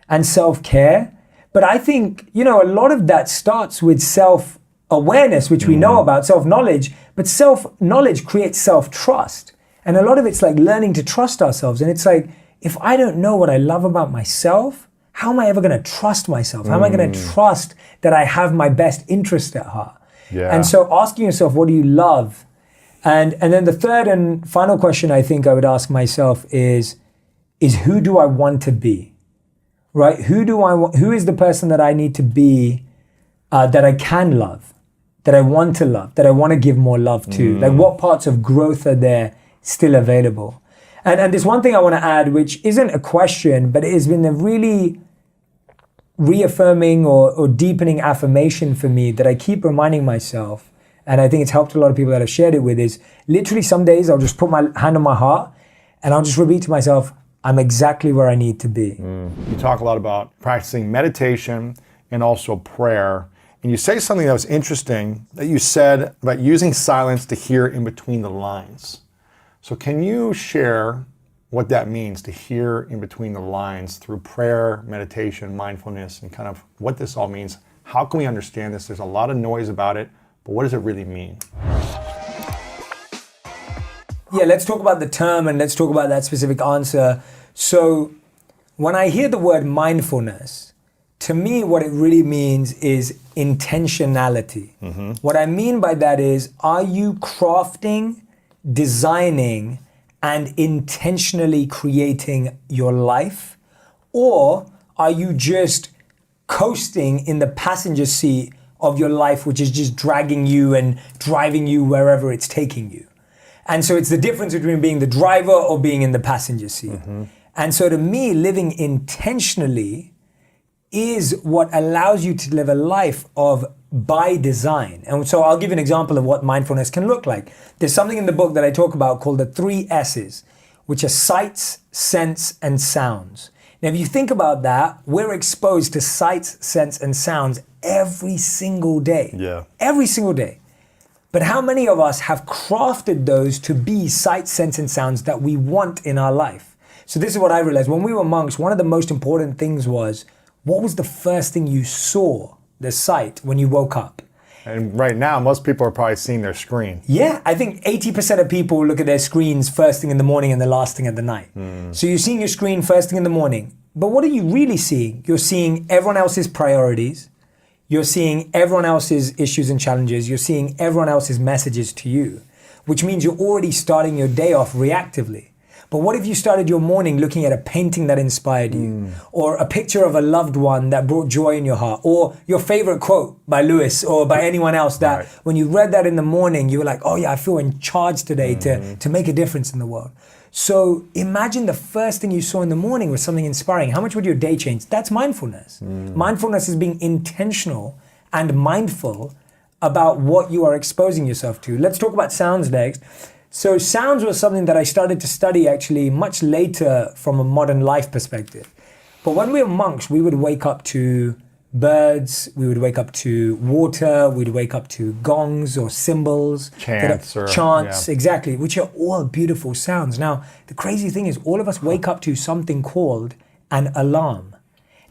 and self-care. But I think, a lot of that starts with self-awareness, which we know about, self-knowledge. But self-knowledge creates self-trust. And a lot of it's like learning to trust ourselves. And it's like, if I don't know what I love about myself, how am I ever going to trust myself? How am I going to trust that I have my best interest at heart? Yeah. And so asking yourself, what do you love? And then the third and final question I think I would ask myself is who do I want to be? Right? Who is the person that I need to be that I can love, that I want to love, that I want to give more love to? Like, what parts of growth are there still available? And there's one thing I want to add, which isn't a question, but it has been a really reaffirming or deepening affirmation for me that I keep reminding myself, and I think it's helped a lot of people that I've shared it with, is literally some days I'll just put my hand on my heart and I'll just repeat to myself, I'm exactly where I need to be. You talk a lot about practicing meditation and also prayer. And you say something that was interesting that you said about using silence to hear in between the lines. So can you share what that means, to hear in between the lines through prayer, meditation, mindfulness, and kind of what this all means? How can we understand this? There's a lot of noise about it, but what does it really mean? Yeah, let's talk about the term and let's talk about that specific answer. So when I hear the word mindfulness, to me, what it really means is intentionality. What I mean by that is, are you crafting, designing, and intentionally creating your life? Or are you just coasting in the passenger seat of your life, which is just dragging you and driving you wherever it's taking you? And so it's the difference between being the driver or being in the passenger seat. And so to me, living intentionally is what allows you to live a life of by design. And so I'll give you an example of what mindfulness can look like. There's something in the book that I talk about called the 3 S's, which are sights, scents, and sounds. Now, if you think about that, we're exposed to sights, scents, and sounds every single day. Yeah. Every single day. But how many of us have crafted those to be sights, scents, and sounds that we want in our life? So this is what I realized. When we were monks, one of the most important things was, what was the first thing you saw, the sight, when you woke up? And right now, most people are probably seeing their screen. Yeah, I think 80% of people look at their screens first thing in the morning and the last thing at the night. So you're seeing your screen first thing in the morning. But what are you really seeing? You're seeing everyone else's priorities. You're seeing everyone else's issues and challenges. You're seeing everyone else's messages to you, which means you're already starting your day off reactively. But what if you started your morning looking at a painting that inspired you, or a picture of a loved one that brought joy in your heart, or your favorite quote by Lewis or by anyone else that when you read that in the morning, you were like, oh yeah, I feel in charge today to make a difference in the world. So imagine the first thing you saw in the morning was something inspiring. How much would your day change? That's mindfulness. Mindfulness is being intentional and mindful about what you are exposing yourself to. Let's talk about sounds next. So sounds was something that I started to study actually much later from a modern life perspective. But when we were monks, we would wake up to birds, we would wake up to water, we'd wake up to gongs or cymbals. Chants, exactly, which are all beautiful sounds. Now, the crazy thing is all of us wake up to something called an alarm.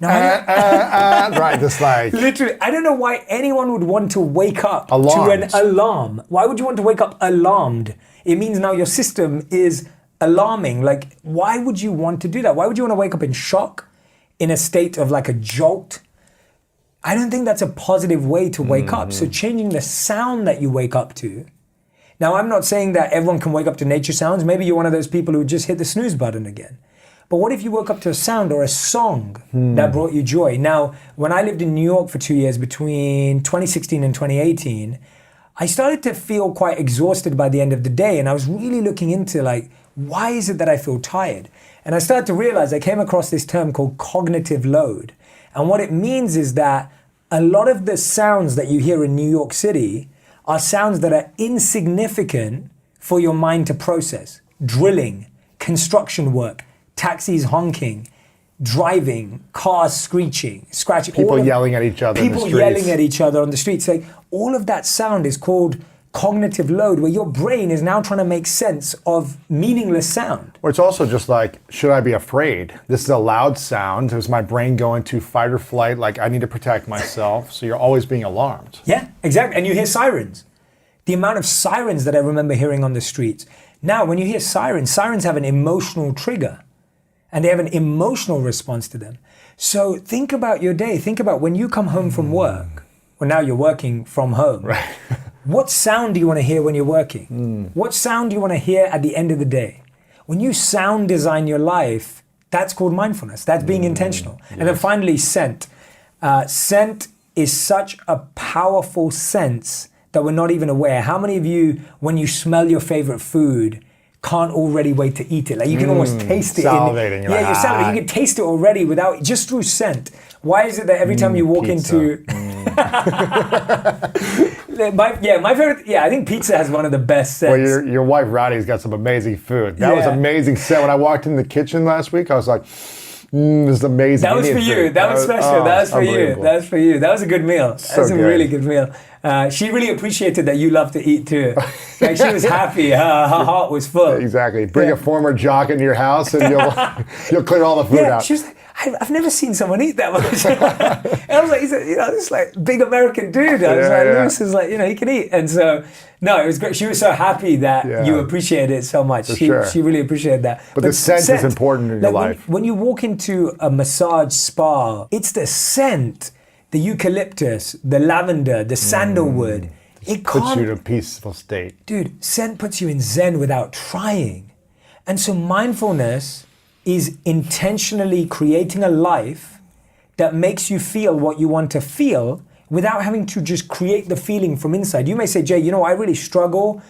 Now, right, just like... Literally, I don't know why anyone would want to wake up Alarmed. to an alarm. Why would you want to wake up alarmed? It means now your system is alarming. Like, why would you want to do that? Why would you want to wake up in shock, in a state of like a jolt? I don't think that's a positive way to wake up. So changing the sound that you wake up to. Now, I'm not saying that everyone can wake up to nature sounds. Maybe you're one of those people who just hit the snooze button again. But what if you woke up to a sound or a song that brought you joy? Now, when I lived in New York for 2 years, between 2016 and 2018, I started to feel quite exhausted by the end of the day. And I was really looking into like, why is it that I feel tired? And I started to realize I came across this term called cognitive load. And what it means is that a lot of the sounds that you hear in New York City are sounds that are insignificant for your mind to process. Drilling, construction work, taxis honking, driving, cars screeching, scratching. People yelling at each other in the People streets. yelling at each other on the streets. Like, all of that sound is called cognitive load, where your brain is now trying to make sense of meaningless sound. Or it's also just like, should I be afraid? This is a loud sound. Is my brain going to fight or flight? Like, I need to protect myself. So you're always being alarmed. Yeah, exactly. And you hear sirens. The amount of sirens that I remember hearing on the streets. Now, when you hear sirens, sirens have an emotional trigger and they have an emotional response to them. So think about your day. Think about when you come home from work. Well, now you're working from home. Right. What sound do you want to hear when you're working? What sound do you want to hear at the end of the day? When you sound design your life, that's called mindfulness. That's being intentional. Yes. And then finally, scent. Scent is such a powerful sense that we're not even aware. How many of you, when you smell your favorite food, can't already wait to eat it? Like you can almost taste it. Salivating. You're salivating. You can taste it already without, just through scent. Why is it that every time you walk pizza. into... my favorite, I think pizza has one of the best scents. Well, your wife Rowdy's got some amazing food. That was amazing scent. When I walked in the kitchen last week, I was like, this is amazing. That was for you. That was special. That was for you. That was for you. That was a good meal. That was a really good meal. She really appreciated that you love to eat too. Like she was happy. Her heart was full. Exactly. Bring a former jock into your house and you'll clear all the food out. She was like, I've never seen someone eat that much. And I was like, he's this like big American dude. I was like, Lewis is like, he can eat. And so, no, it was great. She was so happy that you appreciated it so much. She really appreciated that. But the scent is important in your life. When you walk into a massage spa, it's the scent, the eucalyptus, the lavender, the sandalwood. It puts you in a peaceful state. Dude, scent puts you in zen without trying. And so mindfulness is intentionally creating a life that makes you feel what you want to feel without having to just create the feeling from inside. You may say, Jay, I really struggle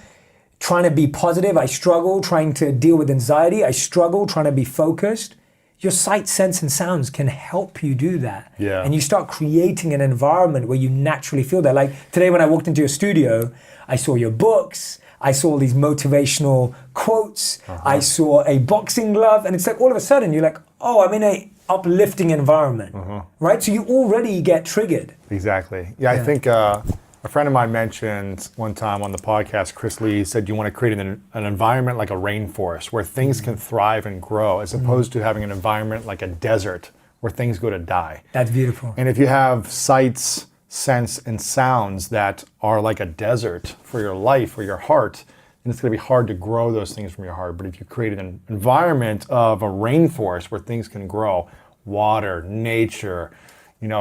trying to be positive. I struggle trying to deal with anxiety. I struggle trying to be focused. Your sight, sense, and sounds can help you do that. Yeah. And you start creating an environment where you naturally feel that. Like today when I walked into your studio, I saw your books, I saw all these motivational quotes, I saw a boxing glove, and it's like all of a sudden you're like, oh, I'm in a uplifting environment, right? So you already get triggered. Exactly. Yeah, I think a friend of mine mentioned one time on the podcast, Chris Lee, said you want to create an environment like a rainforest where things can thrive and grow as opposed to having an environment like a desert where things go to die. That's beautiful. And if you have sights, scents, and sounds that are like a desert for your life or your heart, then it's going to be hard to grow those things from your heart. But if you create an environment of a rainforest where things can grow, water, nature,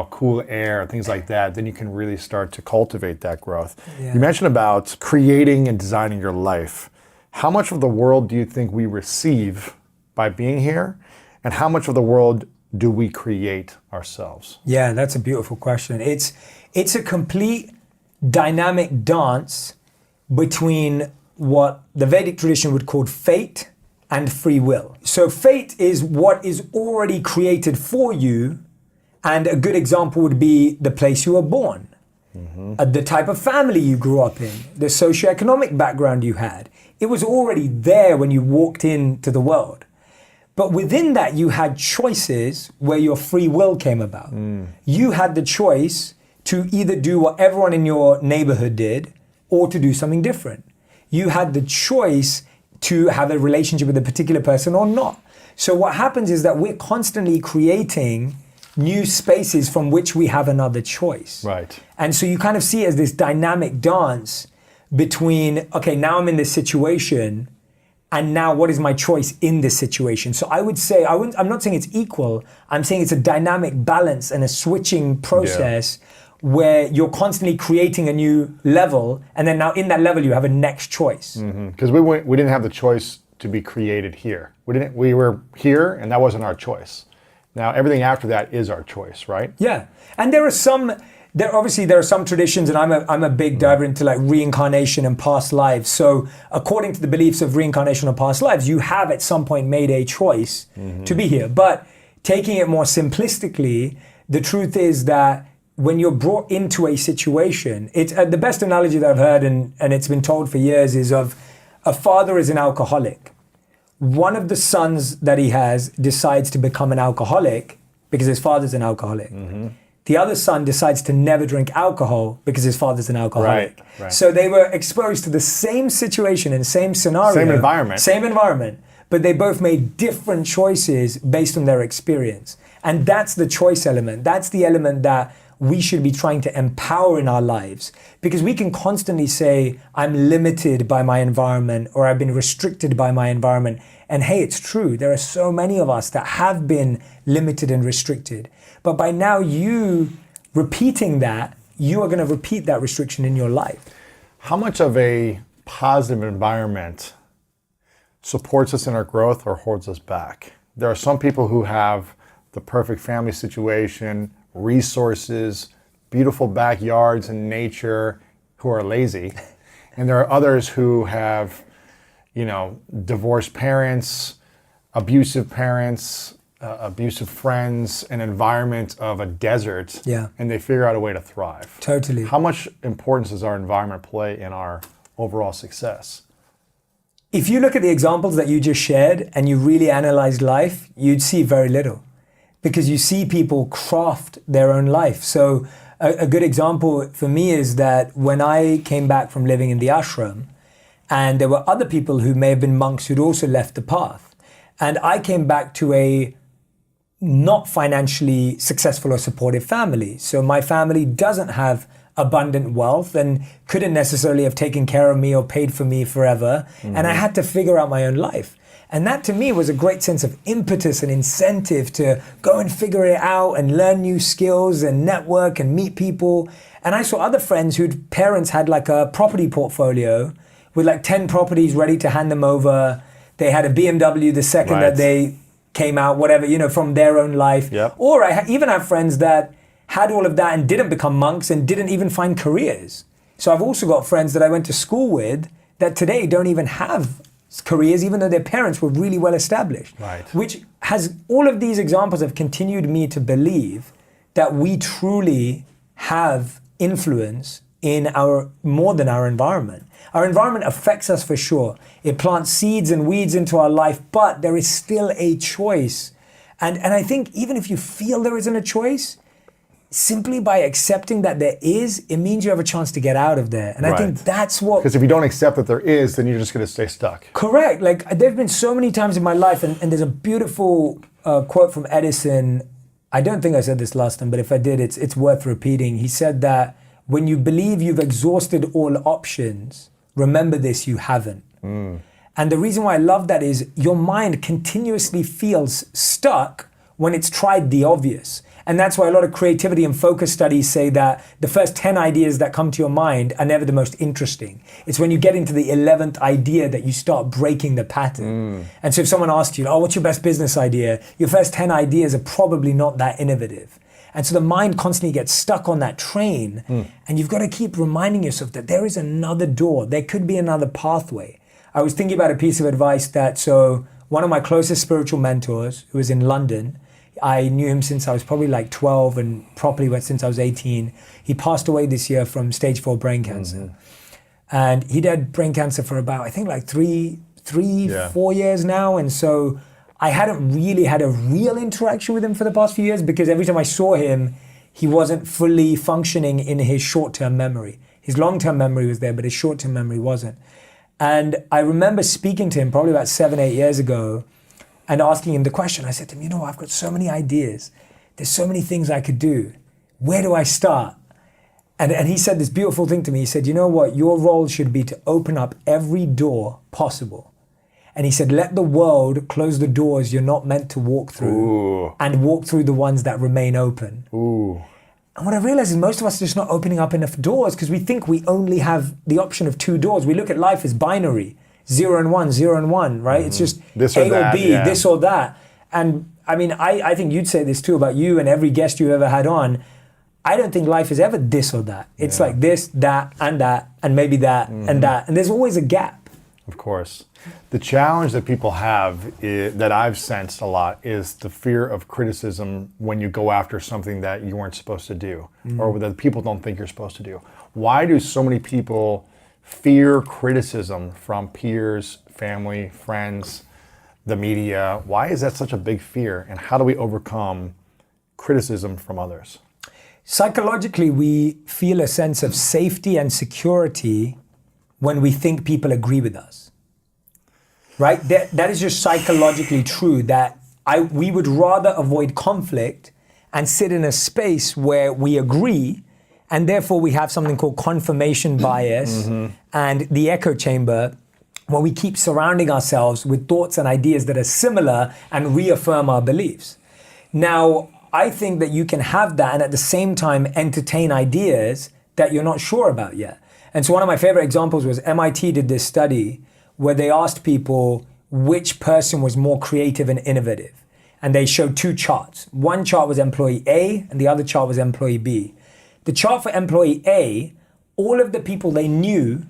cool air, things like that, then you can really start to cultivate that growth. Yeah. You mentioned about creating and designing your life. How much of the world do you think we receive by being here? And how much of the world do we create ourselves? Yeah, that's a beautiful question. It's a complete dynamic dance between what the Vedic tradition would call fate and free will. So fate is what is already created for you, and a good example would be the place you were born, the type of family you grew up in, the socioeconomic background you had. It was already there when you walked into the world. But within that, you had choices where your free will came about. You had the choice to either do what everyone in your neighborhood did or to do something different. You had the choice to have a relationship with a particular person or not. So what happens is that we're constantly creating new spaces from which we have another choice. Right. And so you kind of see it as this dynamic dance between, okay, now I'm in this situation, and now what is my choice in this situation? So I would say, I'm not saying it's equal, I'm saying it's a dynamic balance and a switching process where you're constantly creating a new level, and then now in that level you have a next choice. Because we didn't have the choice to be created here. We were here, and that wasn't our choice. Now everything after that is our choice, right? Yeah, and there are some traditions, and I'm a big diver into like reincarnation and past lives. So according to the beliefs of reincarnation or past lives, you have at some point made a choice to be here. But taking it more simplistically, the truth is that when you're brought into a situation, it's the best analogy that I've heard, and it's been told for years, is of a father is an alcoholic. One of the sons that he has decides to become an alcoholic because his father's an alcoholic. The other son decides to never drink alcohol because his father's an alcoholic. Right. So they were exposed to the same situation and same scenario. Same environment. But they both made different choices based on their experience. And that's the choice element. That's the element that we should be trying to empower in our lives, because we can constantly say, I'm limited by my environment, or I've been restricted by my environment. And hey, it's true. There are so many of us that have been limited and restricted. But by now you repeating that, you are going to repeat that restriction in your life. How much of a positive environment supports us in our growth or holds us back? There are some people who have the perfect family situation, resources, beautiful backyards and nature, who are lazy. And there are others who have, divorced parents, abusive friends, an environment of a desert. Yeah. And they figure out a way to thrive. Totally. How much importance does our environment play in our overall success? If you look at the examples that you just shared and you really analyzed life, you'd see very little, because you see people craft their own life. So a good example for me is that when I came back from living in the ashram, and there were other people who may have been monks who'd also left the path, and I came back to a not financially successful or supportive family. So my family doesn't have abundant wealth and couldn't necessarily have taken care of me or paid for me forever. And I had to figure out my own life. And that to me was a great sense of impetus and incentive to go and figure it out and learn new skills and network and meet people. And I saw other friends whose parents had like a property portfolio with like 10 properties ready to hand them over. They had a BMW the second that they came out, whatever, from their own life. Yep. Or I even have friends that had all of that and didn't become monks and didn't even find careers. So I've also got friends that I went to school with that today don't even have careers, even though their parents were really well established. Right. Which has, all of these examples have continued me to believe that we truly have influence in more than our environment. Our environment affects us for sure. It plants seeds and weeds into our life, but there is still a choice. And I think even if you feel there isn't a choice, simply by accepting that there is, it means you have a chance to get out of there. And I think that's what... Because if you don't accept that there is, then you're just going to stay stuck. Correct. Like, there've been so many times in my life, and there's a beautiful quote from Edison. I don't think I said this last time, but if I did, it's worth repeating. He said that when you believe you've exhausted all options, remember this, you haven't. And the reason why I love that is your mind continuously feels stuck when it's tried the obvious. And that's why a lot of creativity and focus studies say that the first 10 ideas that come to your mind are never the most interesting. It's when you get into the 11th idea that you start breaking the pattern. And so if someone asks you, what's your best business idea? Your first 10 ideas are probably not that innovative. And so the mind constantly gets stuck on that train. And you've got to keep reminding yourself that there is another door. There could be another pathway. I was thinking about a piece of advice so one of my closest spiritual mentors, who was in London, I knew him since I was probably like 12 and properly went since I was 18. He passed away this year from stage 4 brain cancer. And he'd had brain cancer for about, I think like 4 years now. And so I hadn't really had a real interaction with him for the past few years, because every time I saw him, he wasn't fully functioning in his short-term memory. His long-term memory was there, but his short-term memory wasn't. And I remember speaking to him probably about 7-8 years ago and asking him the question. I said to him, I've got so many ideas. There's so many things I could do. Where do I start? And he said this beautiful thing to me. He said, you know what? Your role should be to open up every door possible. And he said, let the world close the doors you're not meant to walk through and walk through the ones that remain open. And what I realized is most of us are just not opening up enough doors because we think we only have the option of 2 doors. We look at life as binary. 0 and 1, 0 and 1, right? It's just This or A or that, B, yeah. this or that. And I mean, I think you'd say this too about you and every guest you ever had on. I don't think life is ever this or that. It's like this, that, and maybe that, and that. And there's always a gap. Of course. The challenge that people have that I've sensed a lot is the fear of criticism when you go after something that you weren't supposed to do or that people don't think you're supposed to do. Why do so many people fear criticism from peers, family, friends, the media? Why is that such a big fear? And how do we overcome criticism from others? Psychologically, we feel a sense of safety and security when we think people agree with us. Right? That is just psychologically true, that we would rather avoid conflict and sit in a space where we agree, and therefore we have something called confirmation bias and the echo chamber, where we keep surrounding ourselves with thoughts and ideas that are similar and reaffirm our beliefs. Now, I think that you can have that and at the same time entertain ideas that you're not sure about yet. And so one of my favorite examples was MIT did this study where they asked people which person was more creative and innovative. And they showed two charts. One chart was employee A and the other chart was employee B. The chart for employee A, all of the people they knew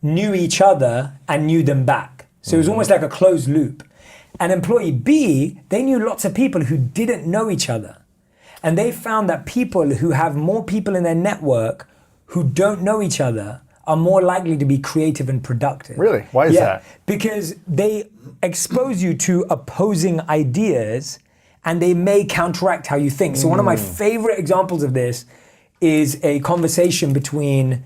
each other and knew them back. So it was almost like a closed loop. And employee B, they knew lots of people who didn't know each other. And they found that people who have more people in their network who don't know each other are more likely to be creative and productive. Really? Why is that? Because they expose you to opposing ideas and they may counteract how you think. So one of my favorite examples of this is a conversation between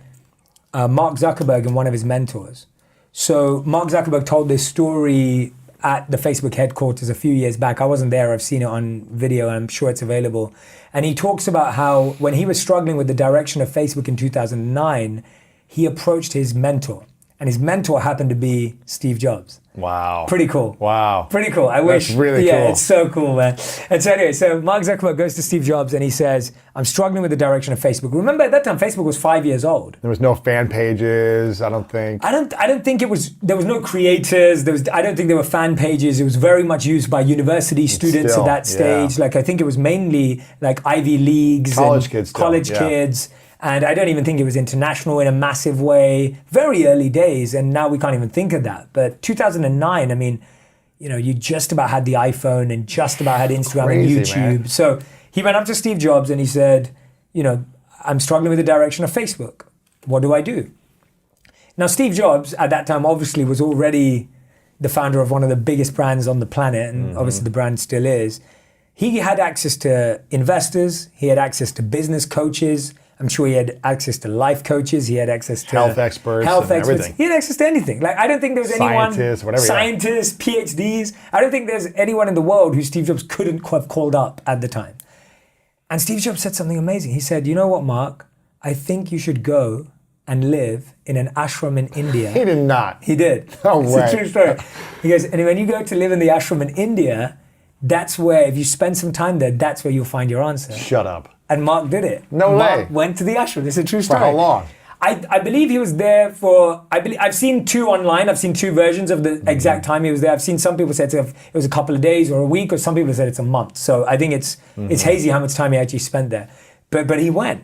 Mark Zuckerberg and one of his mentors. So Mark Zuckerberg told this story at the Facebook headquarters a few years back. I wasn't there, I've seen it on video, and I'm sure it's available. And he talks about how when he was struggling with the direction of Facebook in 2009, he approached his mentor. And his mentor happened to be Steve Jobs. Wow. Pretty cool. Wow. Pretty cool. I That's wish. really yeah, cool. It's so cool, man. And so anyway, so Mark Zuckerberg goes to Steve Jobs and he says, I'm struggling with the direction of Facebook. Remember at that time, Facebook was 5 years old. There was no fan pages, I don't think. I don't think there was no creators. I don't think there were fan pages. It was very much used by university students still, at that stage. yeah. Like I think it was mainly like Ivy Leagues. College and kids still, College yeah. kids. And I don't even think it was international in a massive way. Very early days, and now we can't even think of that. But 2009, I mean, you know, you just about had the iPhone and just about had Instagram Crazy, and YouTube. man. So he went up to Steve Jobs and he said, you know, I'm struggling with the direction of Facebook. What do I do? Now, Steve Jobs at that time obviously was already the founder of one of the biggest brands on the planet, and obviously the brand still is. He had access to investors. He had access to business coaches. I'm sure he had access to life coaches. He had access to Health experts and everything. He had access to anything. Like I don't think there was anyone, Scientists, whatever, yeah. scientists, PhDs. I don't think there's anyone in the world who Steve Jobs couldn't have called up at the time. And Steve Jobs said something amazing. He said, you know what, Mark? I think you should go and live in an ashram in India. He did not. He did. No It's way. a true story. He goes, and when you go to live in the ashram in India, that's where, if you spend some time there, that's where you'll find your answer. Shut up. And Mark did it. No Mark way. went to the ashram. It's a true story. For how long? I believe he was there for, I've seen two online. I've seen two versions of the exact time he was there. I've seen some people said it was a couple of days or a week, or some people said it's a month. So I think it's hazy how much time he actually spent there. But he went.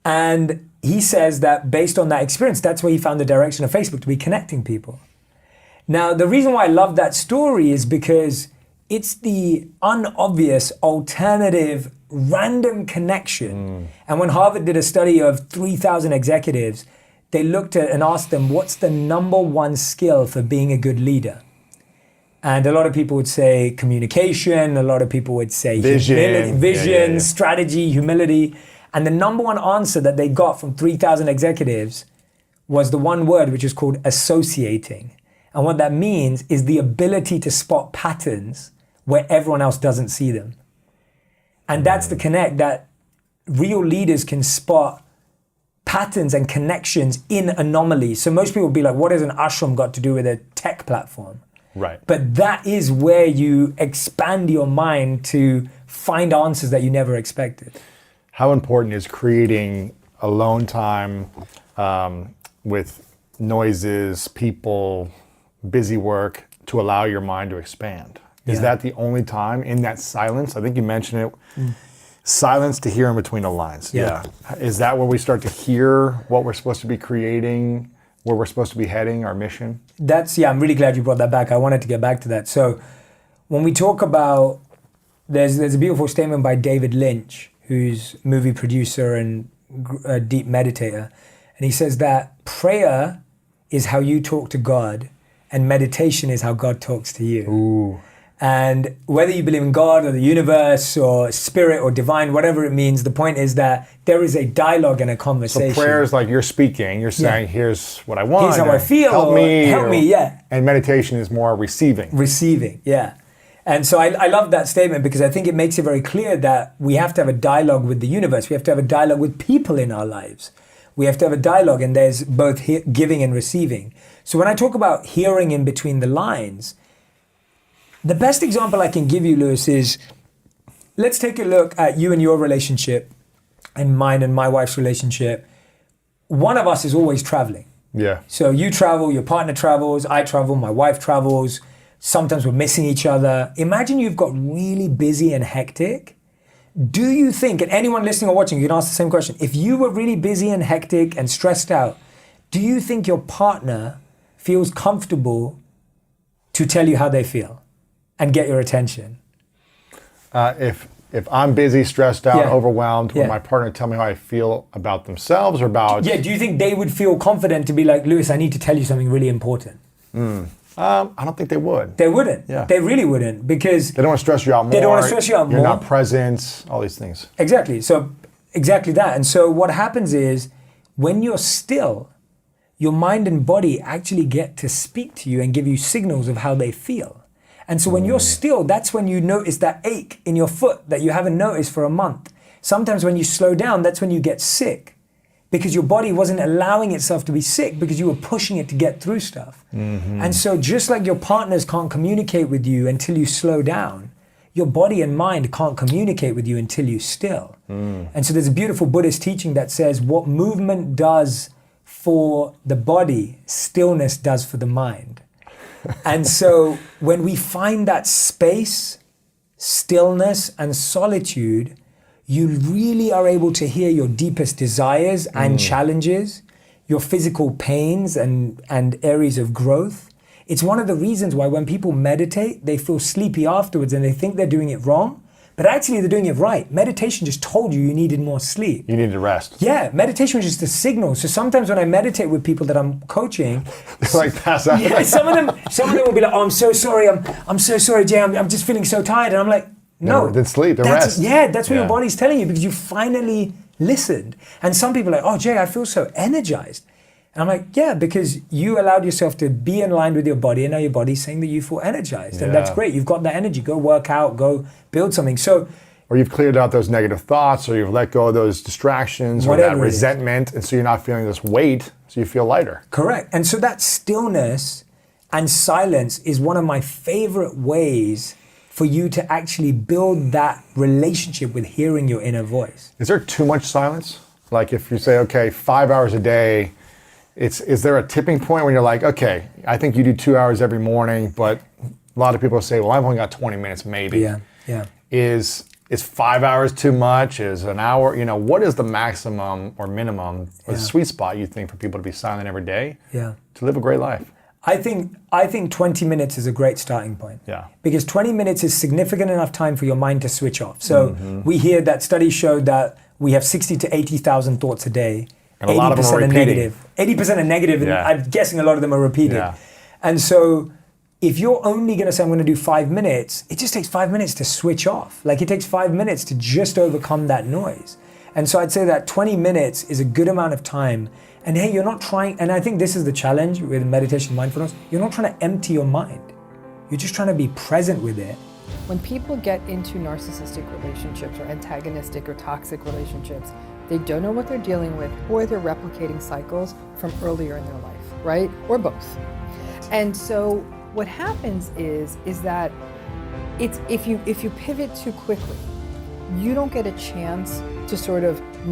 And he says that based on that experience, that's where he found the direction of Facebook, to be connecting people. Now, the reason why I love that story is because it's the unobvious, alternative, random connection. And when Harvard did a study of 3,000 executives, they looked at and asked them, what's the number one skill for being a good leader? And a lot of people would say communication. A lot of people would say Vision. vision, Yeah. strategy, humility. And the number one answer that they got from 3,000 executives was the one word, which is called associating. And what that means is the ability to spot patterns where everyone else doesn't see them. And that's the connect, that real leaders can spot patterns and connections in anomalies. So most people will be like, what has an ashram got to do with a tech platform? Right. But that is where you expand your mind to find answers that you never expected. How important is creating alone time with noises, people, busy work to allow your mind to expand. Is that the only time in that silence? I think you mentioned it. Silence to hear in between the lines. Yeah. Is that where we start to hear what we're supposed to be creating, where we're supposed to be heading, our mission? I'm really glad you brought that back. I wanted to get back to that. So when we talk about, there's a beautiful statement by David Lynch, who's movie producer and a deep meditator. And he says that prayer is how you talk to God and meditation is how God talks to you. Ooh. And whether you believe in God or the universe or spirit or divine, whatever it means, the point is that there is a dialogue and a conversation. So prayer is like you're speaking, you're saying, here's what I want. Here's how I feel. Help me, yeah. And meditation is more receiving. Receiving, yeah. And so I love that statement because I think it makes it very clear that we have to have a dialogue with the universe. We have to have a dialogue with people in our lives. We have to have a dialogue, and there's both giving and receiving. So when I talk about hearing in between the lines, the best example I can give you, Lewis, is let's take a look at you and your relationship and mine and my wife's relationship. One of us is always traveling. Yeah. So you travel, your partner travels, I travel, my wife travels. Sometimes we're missing each other. Imagine you've got really busy and hectic. Do you think, and anyone listening or watching, you can ask the same question. If you were really busy and hectic and stressed out, do you think your partner feels comfortable to tell you how they feel and get your attention? If I'm busy, stressed out, overwhelmed, Yeah. will my partner tell me how I feel about themselves or about... Yeah, do you think they would feel confident to be like, Lewis, I need to tell you something really important? I don't think they would. They wouldn't. Yeah. They really wouldn't, because They don't want to stress you out more. They don't want to stress you out You're more. not present, all these things. Exactly. So exactly that. And so what happens is when you're still, your mind and body actually get to speak to you and give you signals of how they feel. And so when you're still, that's when you notice that ache in your foot that you haven't noticed for a month. Sometimes when you slow down, that's when you get sick, because your body wasn't allowing itself to be sick because you were pushing it to get through stuff. And so just like your partners can't communicate with you until you slow down, your body and mind can't communicate with you until you still. And so there's a beautiful Buddhist teaching that says what movement does for the body, stillness does for the mind. And so when we find that space, stillness, and solitude, you really are able to hear your deepest desires and challenges, your physical pains and areas of growth. It's one of the reasons why when people meditate, they feel sleepy afterwards and they think they're doing it wrong, but actually they're doing it right. Meditation just told you needed more sleep. You need to rest. Yeah, meditation was just a signal. So sometimes when I meditate with people that I'm coaching, It's like pass out. yeah, some of them will be like, "Oh, I'm so sorry. I'm so sorry, Jay. I'm just feeling so tired." And I'm like, "No, Then sleep, then that's, rest." Yeah, that's what Yeah. your body's telling you because you finally listened." And some people are like, "Oh, Jay, I feel so energized." And I'm like, "Yeah, because you allowed yourself to be in line with your body, and now your body's saying that you feel energized, and that's Yeah. great. You've got that energy. Go work out. Go build something." So. Or you've cleared out those negative thoughts, or you've let go of those distractions, or Whatever that it is. resentment, and so you're not feeling this weight, so you feel lighter. Correct. And so that stillness and silence is one of my favorite ways for you to actually build that relationship with hearing your inner voice. Is there too much silence? Like if you say, okay, 5 hours a day, is there a tipping point when you're like, okay, I think you do 2 hours every morning, but a lot of people say, well, I've only got 20 minutes maybe. Yeah. Is 5 hours too much? Is an hour, what is the maximum or minimum or the sweet spot you think for people to be silent every day Yeah. to live a great life? I think 20 minutes is a great starting point. Yeah. Because 20 minutes is significant enough time for your mind to switch off. So we hear that studies showed that we have 60 to 80,000 thoughts a day. And a lot of them are repeating. negative. 80% are negative, and Yeah. I'm guessing a lot of them are repeated. Yeah. And so if you're only going to say, I'm going to do 5 minutes, it just takes 5 minutes to switch off. Like it takes 5 minutes to just overcome that noise. And so I'd say that 20 minutes is a good amount of time. And hey, you're not trying, and I think this is the challenge with meditation and mindfulness, you're not trying to empty your mind. You're just trying to be present with it. When people get into narcissistic relationships or antagonistic or toxic relationships, they don't know what they're dealing with, or they're replicating cycles from earlier in their life, right? Or both. And so what happens is that it's if you pivot too quickly, you don't get a chance to sort of